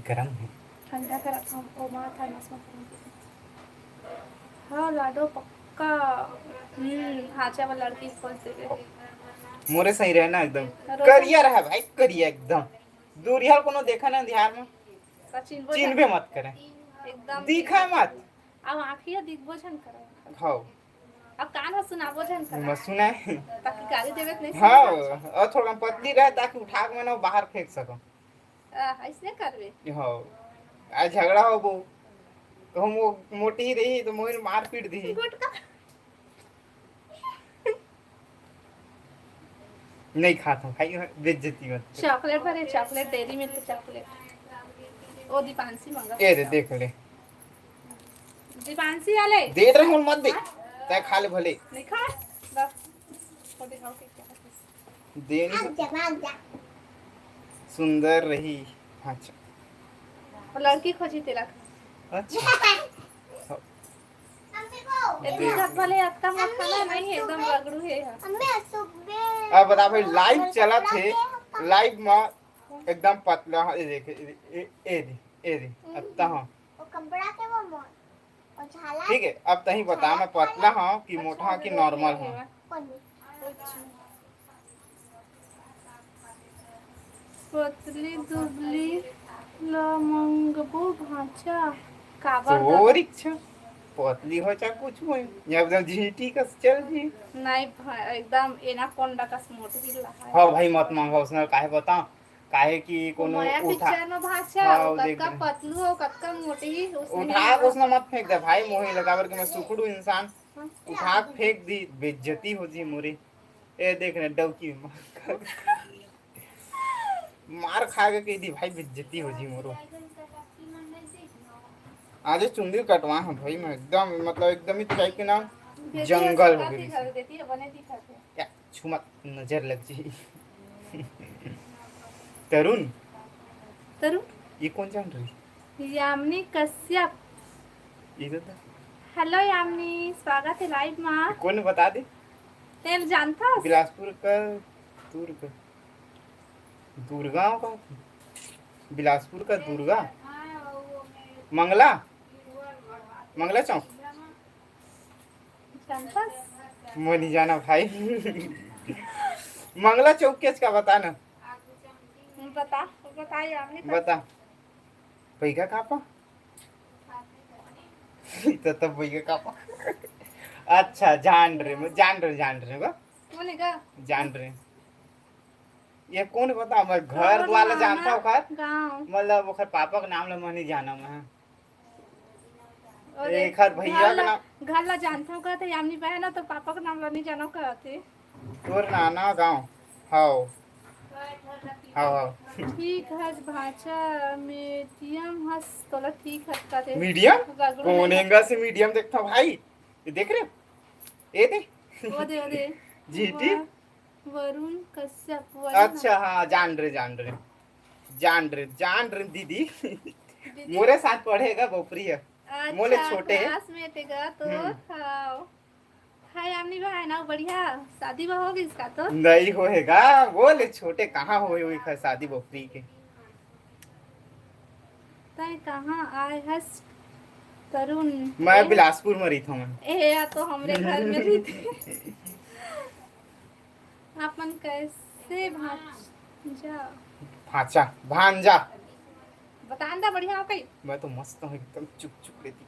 गरम है। ठंडा कर रखा हूँ ओ माँ था मस्त हाँ लाडो पक्का। भाचा वाला लड़की खोज देवे। मोरे सही रहे ना एकदम करिया रहा भाई करिया एकदम दूरिया कोनो देखा ना ध्यान में सचिन चिन्हबे मत करे एकदम दिखा मत। अब आँखिया दिखबो छन करे। हाँ अब कान हो सुनाबो छन करे मैं सुना है। ताकि गाली देवे नहीं। हाँ और थोड़ा पतली रहे ताकि उठा के मैं बाहर फेंक सको। ऐसे करवे। हाँ आज झगड़ा हो वो तो हम वो मोटी ही रही तो मोहिर मार पीट दी। गुटका नहीं खाता भाई बेइज्जती मत। चॉकलेट भरे चॉकलेट डेयरी मिल्क चॉकलेट। ओ दीपांशी मंगा ए रे देख ले दीपांशी आले दे रहे हूँ मत दे तय खा ले भले नहीं खा बस वो दिखाओ के क्या दे नहीं सुंदर रही। अच्छा और लड़की खोजी तिलक। अच्छा इतनी घट भले अक्का मत खाना नहीं है एकदम रगड़ू है। अब बता भाई लाइव चला थे लाइव में एकदम पतला ये देख ए दे अत्ता हां ठीक है। अब तही बता मैं पतला हां कि मोटा कि नॉर्मल हां। पतली दुबली लमंगबू भाचा काबर तो इच्छा पतली हो चाहे कुछ हो एकदम झीटी का चल जी। नहीं एकदम एनाकोंडा का मोटी है। हाँ भाई मत मांगो उसने काहे बता काहे कि कोनो माया उठा पिक्चर में भाषा हाँ, ओ वो देख कतका रहे। पतलू हो कतका मोटी उसने उठा के उसने मत फेंक दे भाई मोही लगावर के मैं सुखड़ू इंसान उठा के फेंक दी बेइज्जती हो जी मोरी। ए देख रहे डौकी मार खा के कह दी भाई बेइज्जती हो जी मोरो। आज चुंदी कटवा है भाई मैं एकदम मतलब एकदम ही टाइप के नाम जंगल हो गई देती है बने दिखाते क्या छुमा नजर लग जी। तरुण तरु ये कौन जान रही यामिनी कश्यप। इधर था हेलो यामिनी स्वागत है लाइव में। कौन बता दे तेल जानता बिलासपुर का दुर्ग दुर्गा का बिलासपुर का दुर्गा मंगला मंगला चौक जानता मैं नहीं जाना भाई। मंगला चौक किसका बता ना बता यामिनी बता पैगा कापा तब पैगा कापा। अच्छा जान रहे बा बोलेगा जान रहे ये कौन बता मैं घर वाला जानता हूँ खैर गांव मतलब ओखर पापा का नाम ला मैं नहीं जाना मैं और एक हर भैया का नाम घर ला जानता हूँ कहते यामिनी बहन है तो पापा का नाम ला नहीं जानो कहते। तोर नाना गाँव हाओ हाओ हाओ ठीक है भाषा मीडियम हस तोला ठीक है कहते मीडियम रगड़ो कौन नहीं। एंगल से मीडियम देखता हूँ भाई ये देख रहे हो ये दे वो दे जीटी वरुण कश्यप अच्छा हाँ जान रहे दीदी मोरे साथ पढ़ेगा बोपरी है मोले छोटे है क्लासमेट है तो हाँ हाय यामिनी बहन ना बढ़िया शादी होगी इसका तो नहीं होएगा बोले छोटे कहाँ हुई शादी बोपरी के तय कहाँ आए हस तरुण मैं बिलासपुर में रही था मैं ए या तो हमरे घर में रही थी। अपन कैसे भांजा भांजा बतांदा बढ़िया हो कई मैं तो मस्त हूँ एकदम चुप चुप लेती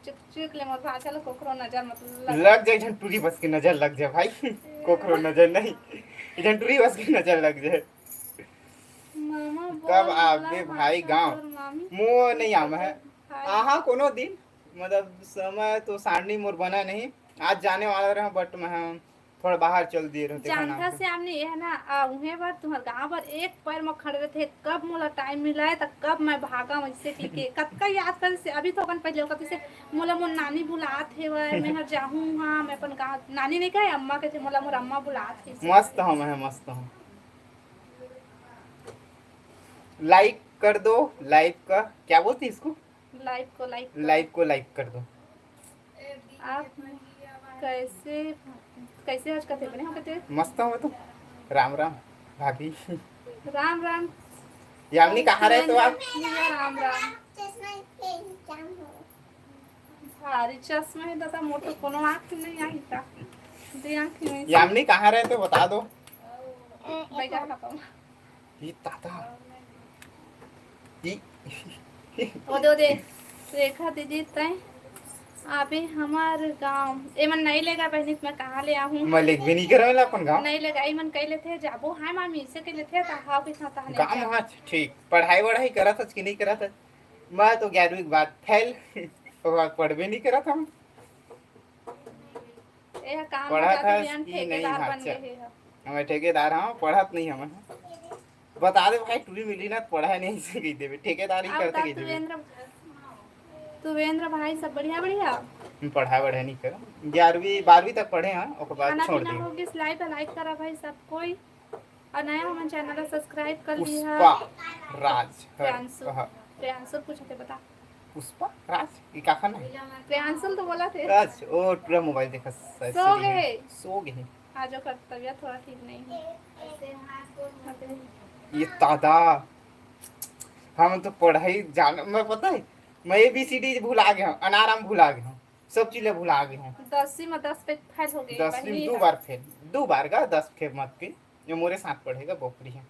चुप चुप ले मोर भाषा लो कोकरो नजर मतलब लग जाए झंटूरी बस की नजर लग जाए भाई कोकरो नजर नहीं झंटूरी बस की नजर लग जाए। मामा कब आवे भाई गांव मो नहीं आमा है आहा कोनो दिन मतलब समय तो सारनी मोर बना नहीं आज जाने वाला रहा बट मैं थोड़ा बाहर चल दिए रहते जानता से हमने ये ना उहे बार तुम्हार गांव पर एक पैर में खड़े रहते कब मोला टाइम मिला है तो कब मैं भागा मुझसे ठीक है कतका याद कर से अभी तो अपन पहले कभी से मोला मोर नानी बुलात है मैं हर जाहूं हां मैं अपन गांव नानी नहीं कहे अम्मा के थे मोला मोर अम्मा बुलात है मस्त हूं मैं मस्त हूं। लाइक कर दो लाइव का क्या बोलती इसको लाइव को लाइक कर दो। आप कैसे कैसे आज कहते बने हम कहते मस्त हूं मैं तो राम राम भाभी राम राम यामिनी कहाँ रहे तो आप राम राम भारी चश्मा है दादा मोटो कोनो आँख नहीं आई था दे आँख में यामिनी कहाँ रहे तो बता दो बैठा था पाऊँ ये ताता ओ दे रेखा दीदी तय अबे हमार गांव एमन नहीं लेगा पहले मैं कहाँ ले आऊँ मैं लिख भी नहीं कर अपन गाँव नहीं लगा एमन कह लेते जाबो हाय मामी से कह लेते ता हाउ के साथ नहीं गाँव हाँ ठीक पढ़ाई करा था कि नहीं करा था मैं तो 11वीं के बाद फेल पढ़ भी नहीं करा था मैं ए काम पढ़ा था बयान कि नहीं ठेकेदार हाँ बन गए हैं मैं ठेकेदार हाँ पढ़त नहीं हमें बता दे भाई टूरी मिली ना पढ़ाई नहीं से गई देवे ठेकेदारी करते गई देवे तुवेंद्र भाई सब बढ़िया बढ़िया पढ़ाई वढ़ाई नहीं कर 11वीं 12वीं तक पढ़े हैं उसके बाद खाना छोड़ पीना दिए। हो गया लाइक लाइक करा भाई सब कोई और नया हमारे चैनल को सब्सक्राइब कर लिया पुष्पा राज प्रियांशु हाँ प्रियांशु पूछते बता पुष्पा राज ये क्या खाना है प्रियांशु तो बोला थे राज ओ पूरा मोबाइल देखा सो गए आज का तबीयत थोड़ा ठीक नहीं है ये दादा हम तो पढ़ाई जान मैं पता है मैं ABCD भुला गया हूँ अनाराम भुला गया हूँ सब चीजें भुला गया हूँ 10वीं में 10 पे फेल हो गई 10वीं में 2 बार फेल 2 बार का 10 के मत के ये मोरे साथ पढ़ेगा बोपरी है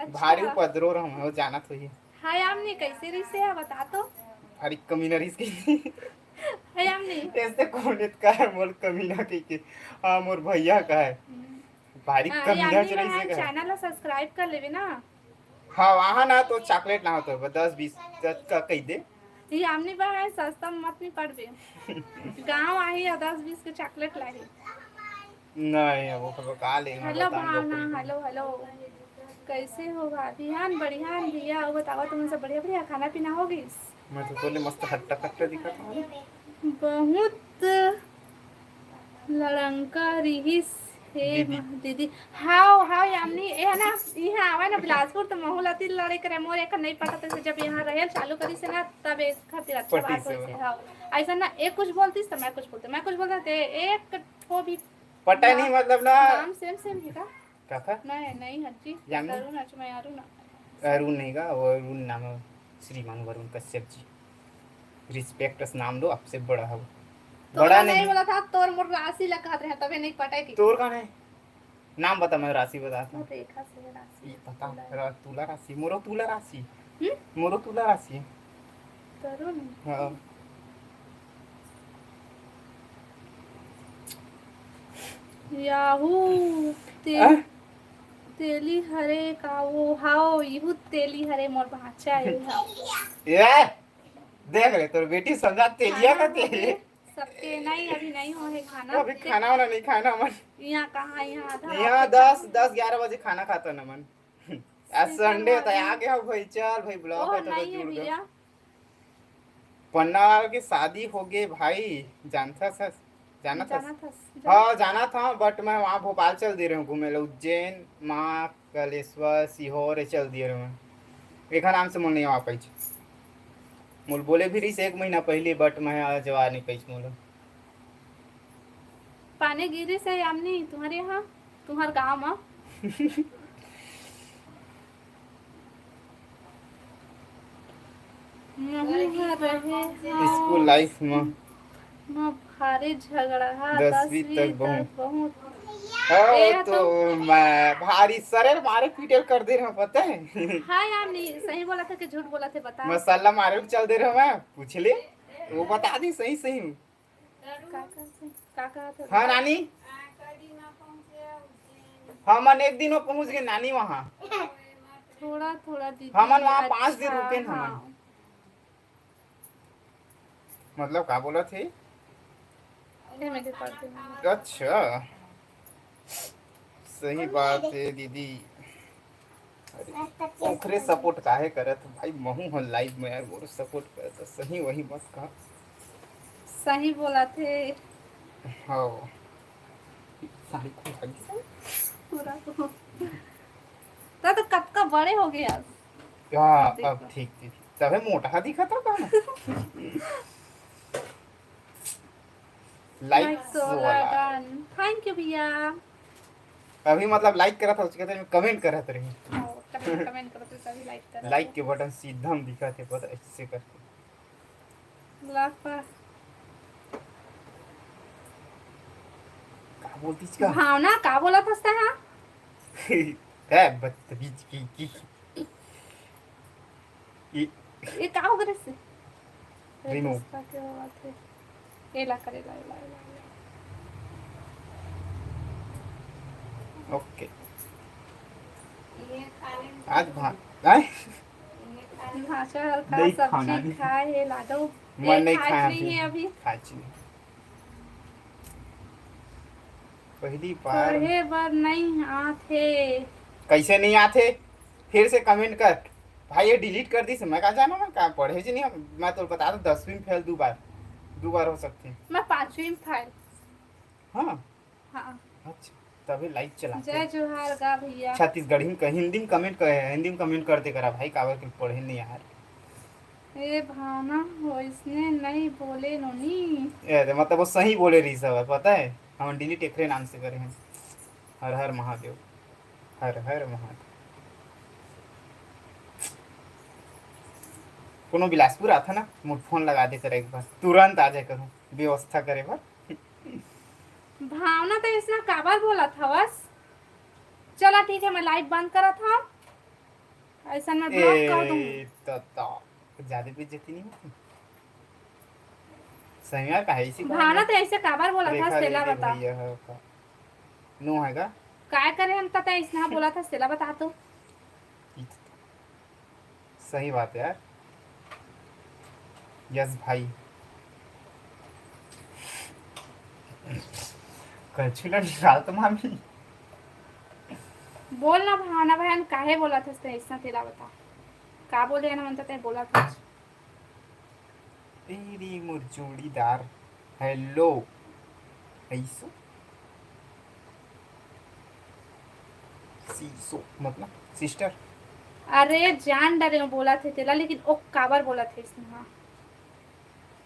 अच्छा। भारी उपद्रो रहा हूँ जाना तो ये हाय आमने कैसे रिसे है बता तो भारी कमीनरी की है हमने ऐसे कौन का है मोर कमीना के हाँ मोर भैया का है भारी कमीना यानी चले बहन से का चैनल ला सब्सक्राइब कर लेवे ना। हाँ वहाँ ना तो चॉकलेट ना होता है 10-20 का कही दे ये हमने बहन सस्ता मत नहीं पड़बे। गांव आई है 10-20 के चॉकलेट लाई। नहीं वो तो का ले मैं हेलो बताऊंगा भावना, हेलो हेलो, कैसे हो भाभी? हान बढ़िया हान भैया, और बताओ तुम सब बढ़िया बढ़िया खाना पीना होगी? मैं तो तोले मस्त हट्टा कट्टा दिखा था बहुत लड़ंका रिहिस हे दीदी दीदी। हाउ हाउ यामनी ए ना यहाँ आवे ना बिलासपुर तो महूलती लड़े करे मोर एक नहीं पता तो जब यहाँ रहे चालू करी से ना तब एक खातिर अच्छा पटी बात से होई से। हां ऐसा ना एक कुछ बोलती तो मैं कुछ बोलते, मैं कुछ बोलता ते एक ठो भी पता नहीं मतलब ना नाम सेम सेम है का? काका नहीं नहीं हजी यानी अरुण अच्छा मैं अरुण अरुण नहीं का वो अरुण नाम है श्रीमान वरुण कश्यप जी रिस्पेक्ट नाम दो आपसे बड़ा है वो तो बड़ा नहीं नहीं बोला था तोर मोर राशि लगा रहे तबे नहीं पटाई की तोर का नहीं नाम बता मैं राशि बताता हूँ रेखा से राशि ये पता तुला राशि मोरो तुला राशि हम्म मोरो तुला राशि तरुण हाँ याहू ते, तेली हरे का वो हाओ यहू तेली हरे मोर भाचा है हाओ ये देख रहे तोर बेटी समझा तेलिया का तेल सबके नहीं अभी नहीं हो है खाना अभी खाना वाला नहीं खाना मन यहाँ कहाँ यहाँ आधा यहाँ 10-11 बजे खाना खाता ना मन आज संडे तो आ गया भाई चल भाई ब्लॉग ओह है तो नहीं है जुड़ गए भैया पन्ना वाला की शादी हो गई भाई जानता था जाना था जाना था हाँ जाना था बट मैं वहाँ भोपाल चल दे रहा हूँ घूमे उज्जैन महाकालेश्वर सीहोर ये चल दिए रहे मैं एक नाम से मोल नहीं आ पाई मोल बोले भी रही से 1 महीना पहले बट मैं जवा नहीं पाई मोल पानी गिरी से यामनी तुम्हारे यहाँ तुम्हारे गाँव में स्कूल लाइफ में भारी झगड़ा है 10वीं 10वीं तक तक बहुत हाँ तो मैं भारी सरे मारे पीटे कर दे रहा हूँ पता है हाँ यार नहीं सही बोला था कि झूठ बोला था बता मसाला मारे चल दे रहा मैं पूछ ले वो बता दी सही सही हूँ का कहा था हाँ नानी हमन एक दिन वो पहुँच गए नानी वहाँ थोड़ा थोड़ा दीदी हमन वहाँ 5 दिन अच्छा, रुके न हमन हाँ। मतलब का बोला थे ये मैं के पढ़ती हूँ। अच्छा सही बात है दीदी ओखरे सपोर्ट काहे करत भाई महू हो लाइव में यार वो सपोर्ट करत सही वही बस का सही बोला थे हाँ सारी खुल गई पूरा तो कब का बड़े हो गए आज हाँ अब ठीक ठीक तबे मोटा दिखा था का लाइक वाला थैंक यू भैया अभी मतलब लाइक करा था उसके बाद कमेंट करा था रही कमेंट करो तो सभी लाइक करो लाइक के बटन सीधा हम दिखाते पता ऐसे करके लाख पर का बोलती इसका भावना का बोला था हाँ है बदतमीज की ये का हो गया से रिमूव ये ला करेगा ओके ये खाने आज भात आए भाषा हल्का नहीं खाना सब्जी नहीं। खाए है ला दो मन नहीं खाया नहीं है अभी खाची पहली बार पढ़े बार नहीं आते कैसे नहीं आते फिर से कमेंट कर भाई ये डिलीट कर दी से मैं कहा जाना मैं कहा पढ़े जी नहीं मैं तो बता दूं 10वीं में फेल 2 बार हो सकते हैं मैं 5वीं में फाइल हाँ हाँ अच्छा तभी लाइक चलाते जय जोहार गा भैया छत्तीसगढ़ी में हिंदी में कमेंट कर हिंदी में कमेंट करते करा भाई काबर के पढ़े नहीं यार ए भावना हो इसने नहीं बोले नोनी ये मतलब वो सही बोले रही सब पता है हम डिलीट एकरे नाम से करे हैं हर हर महादेव हर हर महादेव कोनो बिलासपुर आता ना मुझ फोन लगा दे कर एक बार तुरंत आ जाए करूँ व्यवस्था करे बार भावना तो इसने काबर बोला था बस चला ठीक है मैं लाइट बंद करा था ऐसा मैं ब्लॉक कर दूंगी तो ज्यादा बेइज्जती नहीं होती सही में काहे इसी भावना तो ऐसे काबर बोला था रेखा सेला दीदी बता भैया है का नो है का काय करे हम पता इसने बोला था सेला बता तो सही बात है यार यस भाई कचुला निकाल तो मामी बोल ना भावना बहन काहे बोला था इसने तेला बता का बोले ना मनता ते बोला था तेरी मुरचूड़ीदार हेलो ऐसो सीसो मतलब सिस्टर अरे जान डरे में बोला थे तेला लेकिन ओ काबर बोला थे इसने हाँ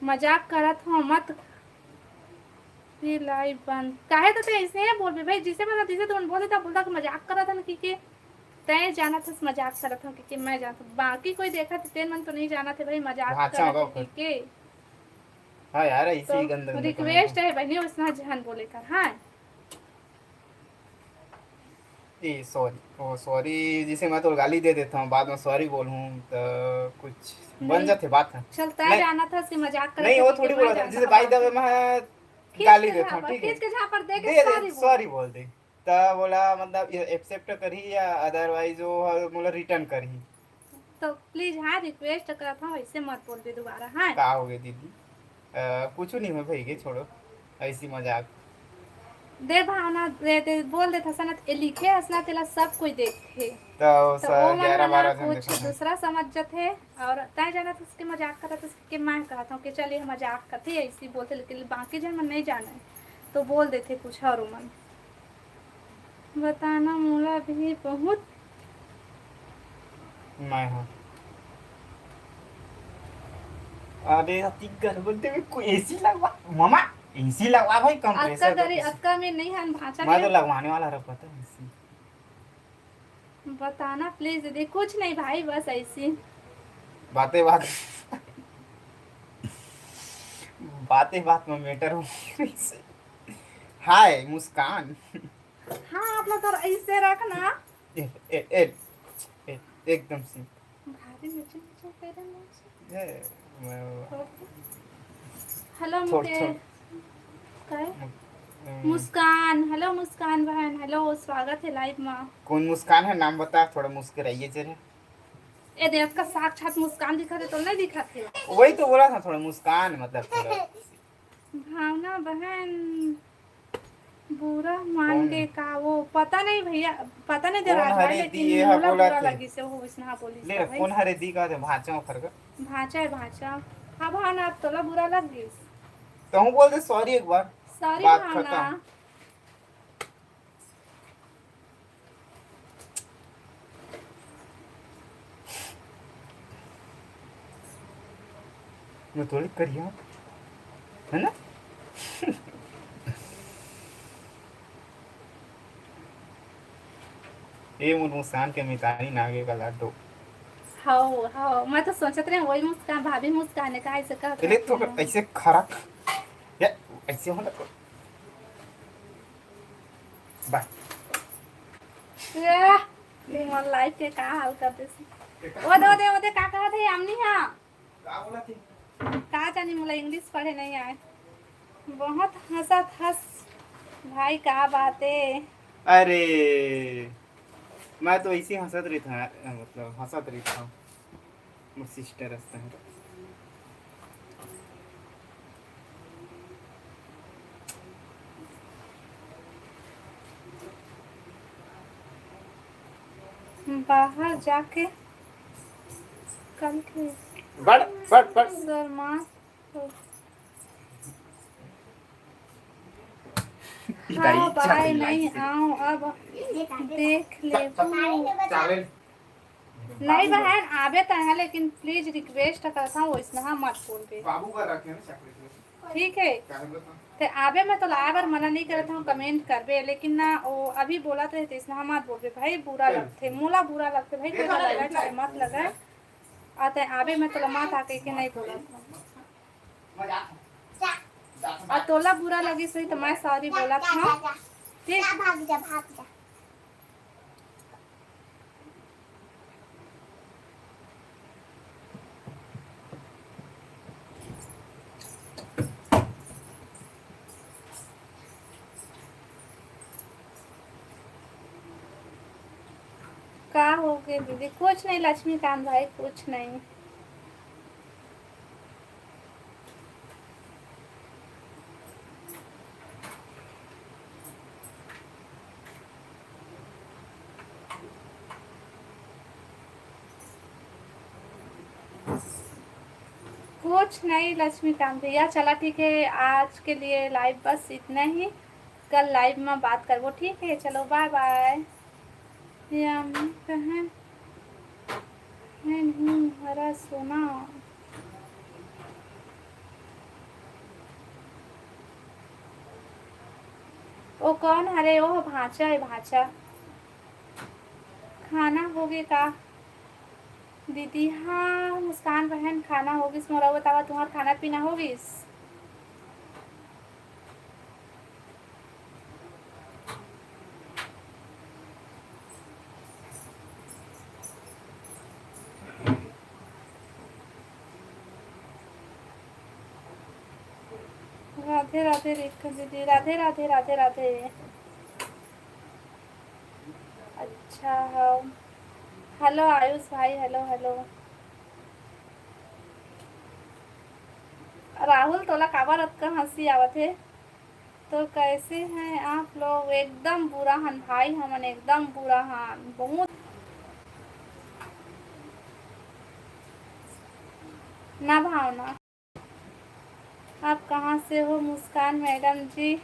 मजाक करत हो मत ये लाइव बंद काहे तो ते ऐसे है बोल बे भाई जिसे बता जिसे तुम बोले था बोलता कि मजाक करा था ना कि तय जाना था मजाक करा था कि मैं जानता बाकी कोई देखा तो तेन मन तो नहीं जाना थे भाई मजाक अच्छा करा होगा था कि हाँ यार ऐसे तो ही गंदे गंदे रिक्वेस्ट है बहनी उसना जहन बोले कर हाँ ए सॉरी ओ सॉरी जिसे मैं तो गाली दे देता हूँ बाद में सॉरी बोलूँ तो कुछ बन नहीं। जाते बात है चलता नहीं। जाना था उससे मजाक कर नहीं वो थोड़ी बोला था जैसे भाई दबे मैं गाली देता हूँ ठीक है खींच के झापर दे के दे सॉरी दे सॉरी बोल दे तब बोला मतलब एक्सेप्ट करी या अदरवाइज वो बोला रिटर्न करी तो प्लीज हाँ रिक्वेस्ट करता हूँ ऐसे मत बोल दे दोबारा हाँ का हो गई दीदी कुछ नहीं मैं भाई के छोड़ो ऐसी मजाक दे भावना दे बोल दे था सनत ए लिखे असला तेला सब कोई देखे तो तो वो मन 11 वाला 12 जन कुछ देखा दूसरा समझ थे और तय जाना था उसके मजाक करा था कि मैं कहता हूँ कि चलिए हम मजाक करते ऐसी बोलते लेकिन बाकी जन मन नहीं जाना है तो बोल देते कुछ और मन बताना मोला भी बहुत मैं हाँ अरे अति गड़बड़ में कोई एसी लगवा मामा एसी लगवा भाई अक्का कंप्रेसर गरी अक्का में नहीं है भाषा मैं तो लगवाने वाला रहा पता है एसी बताना प्लीज दीदी कुछ नहीं भाई बस ऐसी बातें बात में मैटर हो हाय मुस्कान हाँ आप लोग तो ऐसे रखना ए, ए, ए, ए, एकदम सी भारी मिर्ची मिर्ची कह रहे हैं मुझसे। ए, मैं- हेलो छोड़, मुके छोड़। काय मुस्कान हेलो मुस्कान बहन हेलो स्वागत है लाइव में कौन मुस्कान है नाम बता थोड़ा मुस्कुराइए जरा ए देख का साक्षात मुस्कान दिखा थे तो नहीं दिखा थे वही तो बोला था थोड़ा मुस्कान मतलब थोड़ा भावना बहन बुरा मान कौन? के का वो पता नहीं भैया पता नहीं दे कौन रहा हरे भाई लेकिन दिए है मोला बोला बुरा थे? लगी से वो इसना बोली ले कौन हरे दी का थे भाचा फरक भाचा है भाचा हाँ भावना अब तोला बुरा लग गई तो हम बोल दे सॉरी एक बार सॉरी बात भावना खत्म। मैं थोड़ी करिया है ना ए मुस्कान के मितानी नागे का लाडो हाँ हाँ मैं तो सोचत रही वही मुस्कान भाभी मुस्कान है कहा ऐसे कह चले तो ऐसे खरा या ऐसे होना तो बाय मन लाइफ के का हाल कर दे ओ दे का कहा थे हमनी हां का बोला थी का जानी मुला इंग्लिश पढ़े नहीं आए बहुत हंसत हंस भाई का बातें अरे मैं तो ऐसे हंसत रही था मतलब हंसत रही था मेरी सिस्टर हंसता है बाहर जाके कल के बड़ शर्मा हाँ भाई नहीं आओ अब देख ले चालेल नहीं बहन आवे तो है लेकिन प्लीज रिक्वेस्ट करता हूँ इसमें मत बोल दे बाबू का रखे ना चॉकलेट ठीक है ते आवे मैं तो लाबर मना नहीं करता हूँ कमेंट करबे लेकिन ना वो अभी बोला तो इसमें मत बोल दे भाई बुरा लगते मोला बुरा लगते भाई कोई लगा चाहे मत लगा आते आवे मैं तो मत आके के नहीं बोला था और तोला बुरा लगी सही तो मैं सॉरी बोला था ठीक भाग जा का हो गए दीदी? कुछ नहीं लक्ष्मीकांत भाई, कुछ नहीं। कुछ नहीं लक्ष्मीकांत भैया, चला ठीक है, आज के लिए लाइव बस इतना ही। कल लाइव में बात करबो, ठीक है? चलो बाय बाय। कहाँ है? नहीं हरा सोना। ओ कौन? अरे ओ भाचा है, भाचा। खाना हो गए का दीदी? हाँ मुस्कान बहन, खाना होगिस मोरा, बतावा तुम्हार खाना पीना होगिस? राधे राधे रेखा दीदी, राधे राधे राधे राधे। अच्छा हाँ। हेलो आयुष भाई, हेलो हेलो। राहुल तोला काबर अतका हंसी आवत है? तो कैसे हैं आप लोग? एकदम बुरा हन भाई, हमन एकदम बुरा हन बहुत। ना भावना, आप कहाँ से हो मुस्कान मैडम जी?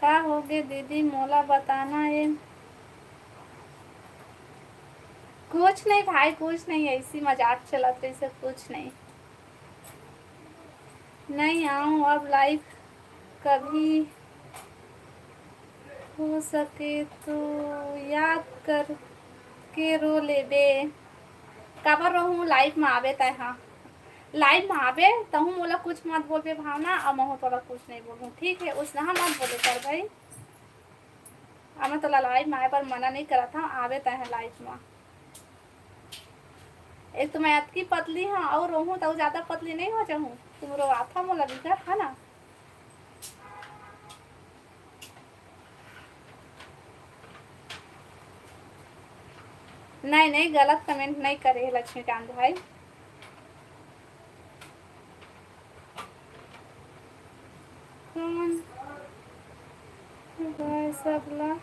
का हो गए दीदी मोला बताना है। कुछ नहीं भाई, कुछ नहीं, ऐसी मजाक चलत रही से, कुछ नहीं। नहीं आऊँ अब लाइव, कभी हो सके तो याद कर के रो लेबे। काबर रहूँ लाइव में आवे तय? हाँ लाइव में आवे तहूँ मोला कुछ मत बोलबे भावना, अब महू तोला कुछ नहीं बोलूँ, ठीक है? उसना मत बोले कर भाई। अब मैं तोला लाइव में आए पर मना नहीं करा था, आवे तय लाइव में। एक तो मैं अतकी पतली हूँ और रहूँ तो ज्यादा पतली नहीं हो जाऊँ, तुम रो आता मोला दिखा है ना। नहीं नहीं, गलत कमेंट नहीं करे लक्ष्मीकांत भाई। कौन भाई सबला?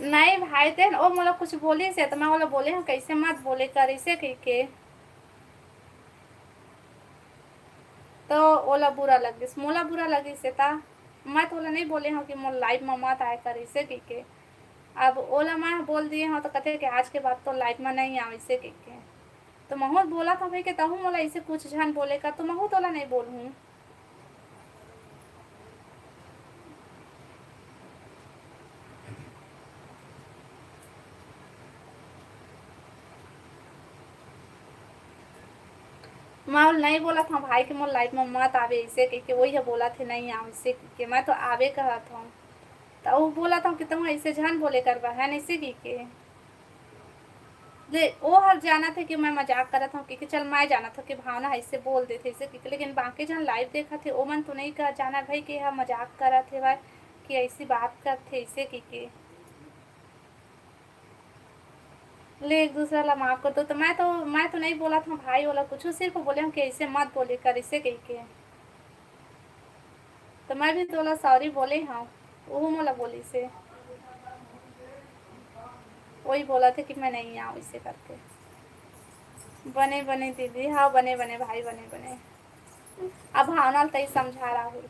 नहीं भाई तेन ओ मोला कुछ बोली से तो मैं बोला बोले हम कैसे मत बोले कर इसे कह के, तो ओला बुरा लगिस, मोला बुरा लगिस ता मैं तो ओला नहीं बोले हूँ कि मोला लाइव में मत आए कर इसे कह के। अब ओला मैं बोल दिए हूँ तो कहते कि आज के बाद तो लाइव में नहीं आऊ इसे कह के। तो महू बोला था भाई कि तहूँ मोला इसे कुछ झन बोले का, तो महू तोला नहीं बोलूँ। मैं नहीं बोला था भाई कि मोर लाइफ में मत आवे इसे कह के, वही बोला थे नहीं आऊ इसे कह के, मैं तो आवे कहा था। तो वो बोला था कि तुम ऐसे झन बोले कर बहन इसे कह के। ले वो हर जाना था कि मैं मजाक करा था कि चल मैं जाना था कि भावना ऐसे बोल देते इसे कह के, लेकिन बाकी जन लाइव देखा थे वो मन तो नहीं कहा जाना भाई कि हम मजाक करा थे भाई कि ऐसी बात करते इसे कह के। ले एक दूसरा ला माफ कर दो, तो मैं तो नहीं बोला था भाई वाला कुछ, सिर्फ बोले हम कि ऐसे मत बोले कर इसे कह के। तो मैं भी तोला सॉरी बोले हाँ, वो मोला बोली से वही बोला था कि मैं नहीं आऊँ इसे करके। बने बने दीदी, हाँ बने बने भाई, बने बने। अब भावना तई समझा राहुल।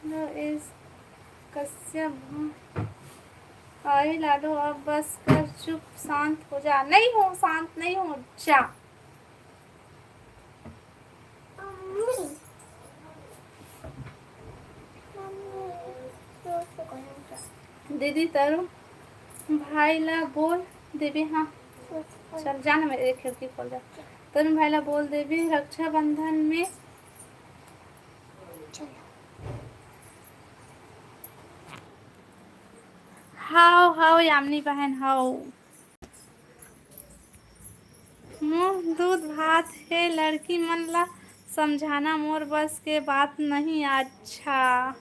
नो इस कश्यप आई लाडो, अब बस कर चुप, शांत हो जा। नहीं हो शांत, नहीं हो जा। दीदी तरु भाई ला बोल देवी। हाँ चल जाना, मेरे खिड़की खोल जा। तरुण भाई ला बोल दे भी रक्षाबंधन में हाओ हाओ यामिनी बहन हाओ मोर दूध भात है लड़की मन ला समझाना मोर बस के बात नहीं। अच्छा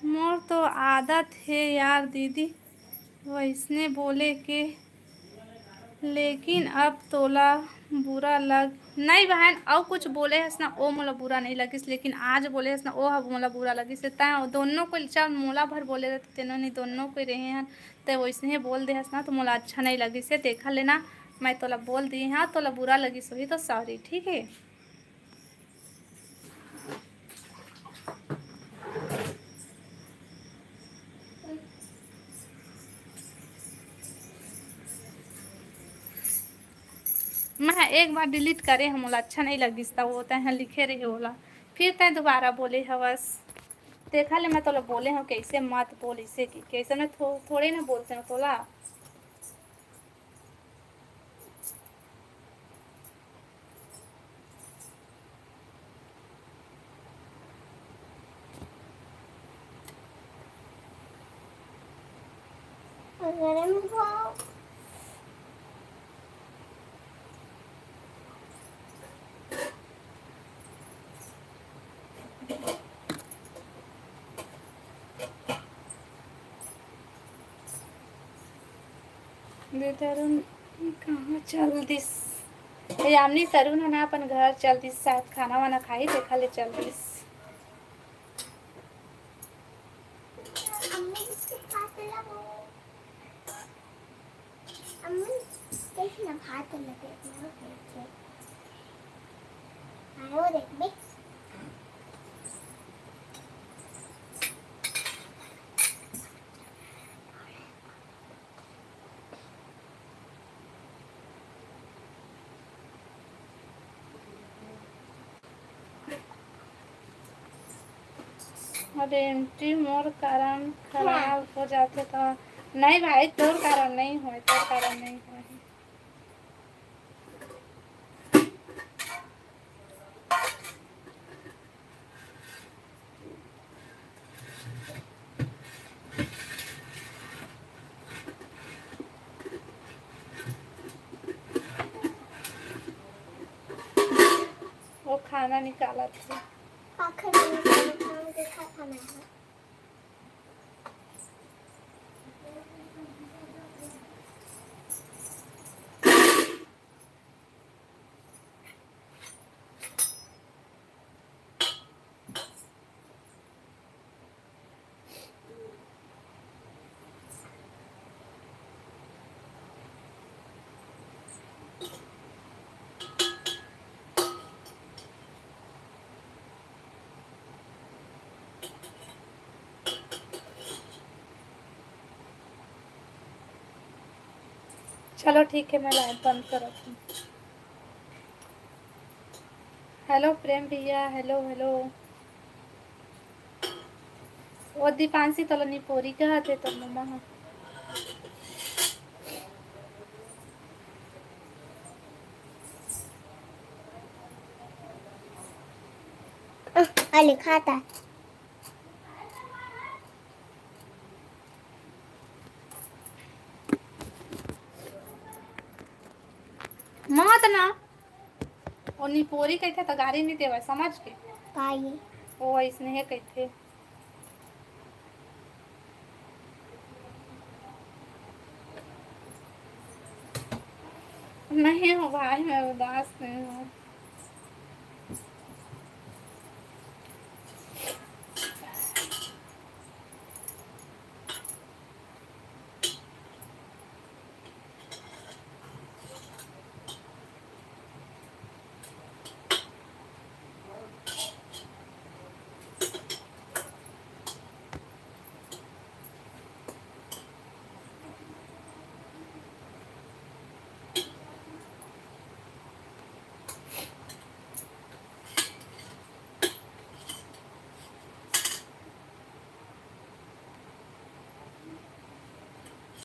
मोर तो आदत है यार दीदी वैसने बोले के, लेकिन अब तोला बुरा लग नहीं बहन। और कुछ बोले हस ना ओ मोला बुरा नहीं लगिस, लेकिन आज बोले हस ना ओ ह मोला बुरा लगिस। तैं दोनों को चल मोला भर बोले रहे तेनो नहीं दोनों को रहे हैं ते वैसे ही बोल दे हस ना तो मोला अच्छा नहीं लगिस है। देखा लेना मैं तोला बोल दी हाँ तोला बुरा लगिस वही तो सॉरी ठीक है। मैं एक बार डिलीट करे हम मोला अच्छा नहीं लगिस था वो तैं लिखे रहे होला फिर तैं दोबारा बोले हवस। देखा ले मैं तोला बोले हूँ कैसे मत बोल इसे की कैसे मैं थोड़े ना बोलते हूँ तोला। गरम खाओ। तरुण कहाँ चल दिस यामिनी तरुण है ना अपन घर चल दिस शायद खाना वाना खाई देखा ले चल दिस। अम्मी इसके हाथ लगाओ। अम्मी देखना हाथ लगे ना कैसे। आओ देख बे। अरे एंट्री मोर कारण खराब हो जाते तो नहीं भाई तोर कारण नहीं हो तोर कारण नहीं हो। वो खाना निकाला था आखिर में खाना देखा था मैंने। चलो ठीक है मैं लाइट बंद कर रखी। हेलो प्रेम भैया हेलो हेलो वो दीपांशी तोला निपोरी कहते तो मम्मा हाँ। अली खाता है। मत ना वो निपोरी कहते तो गाड़ी नहीं देवे समझ के पाई वो इसने है कहते नहीं हो भाई मैं उदास नहीं हूँ।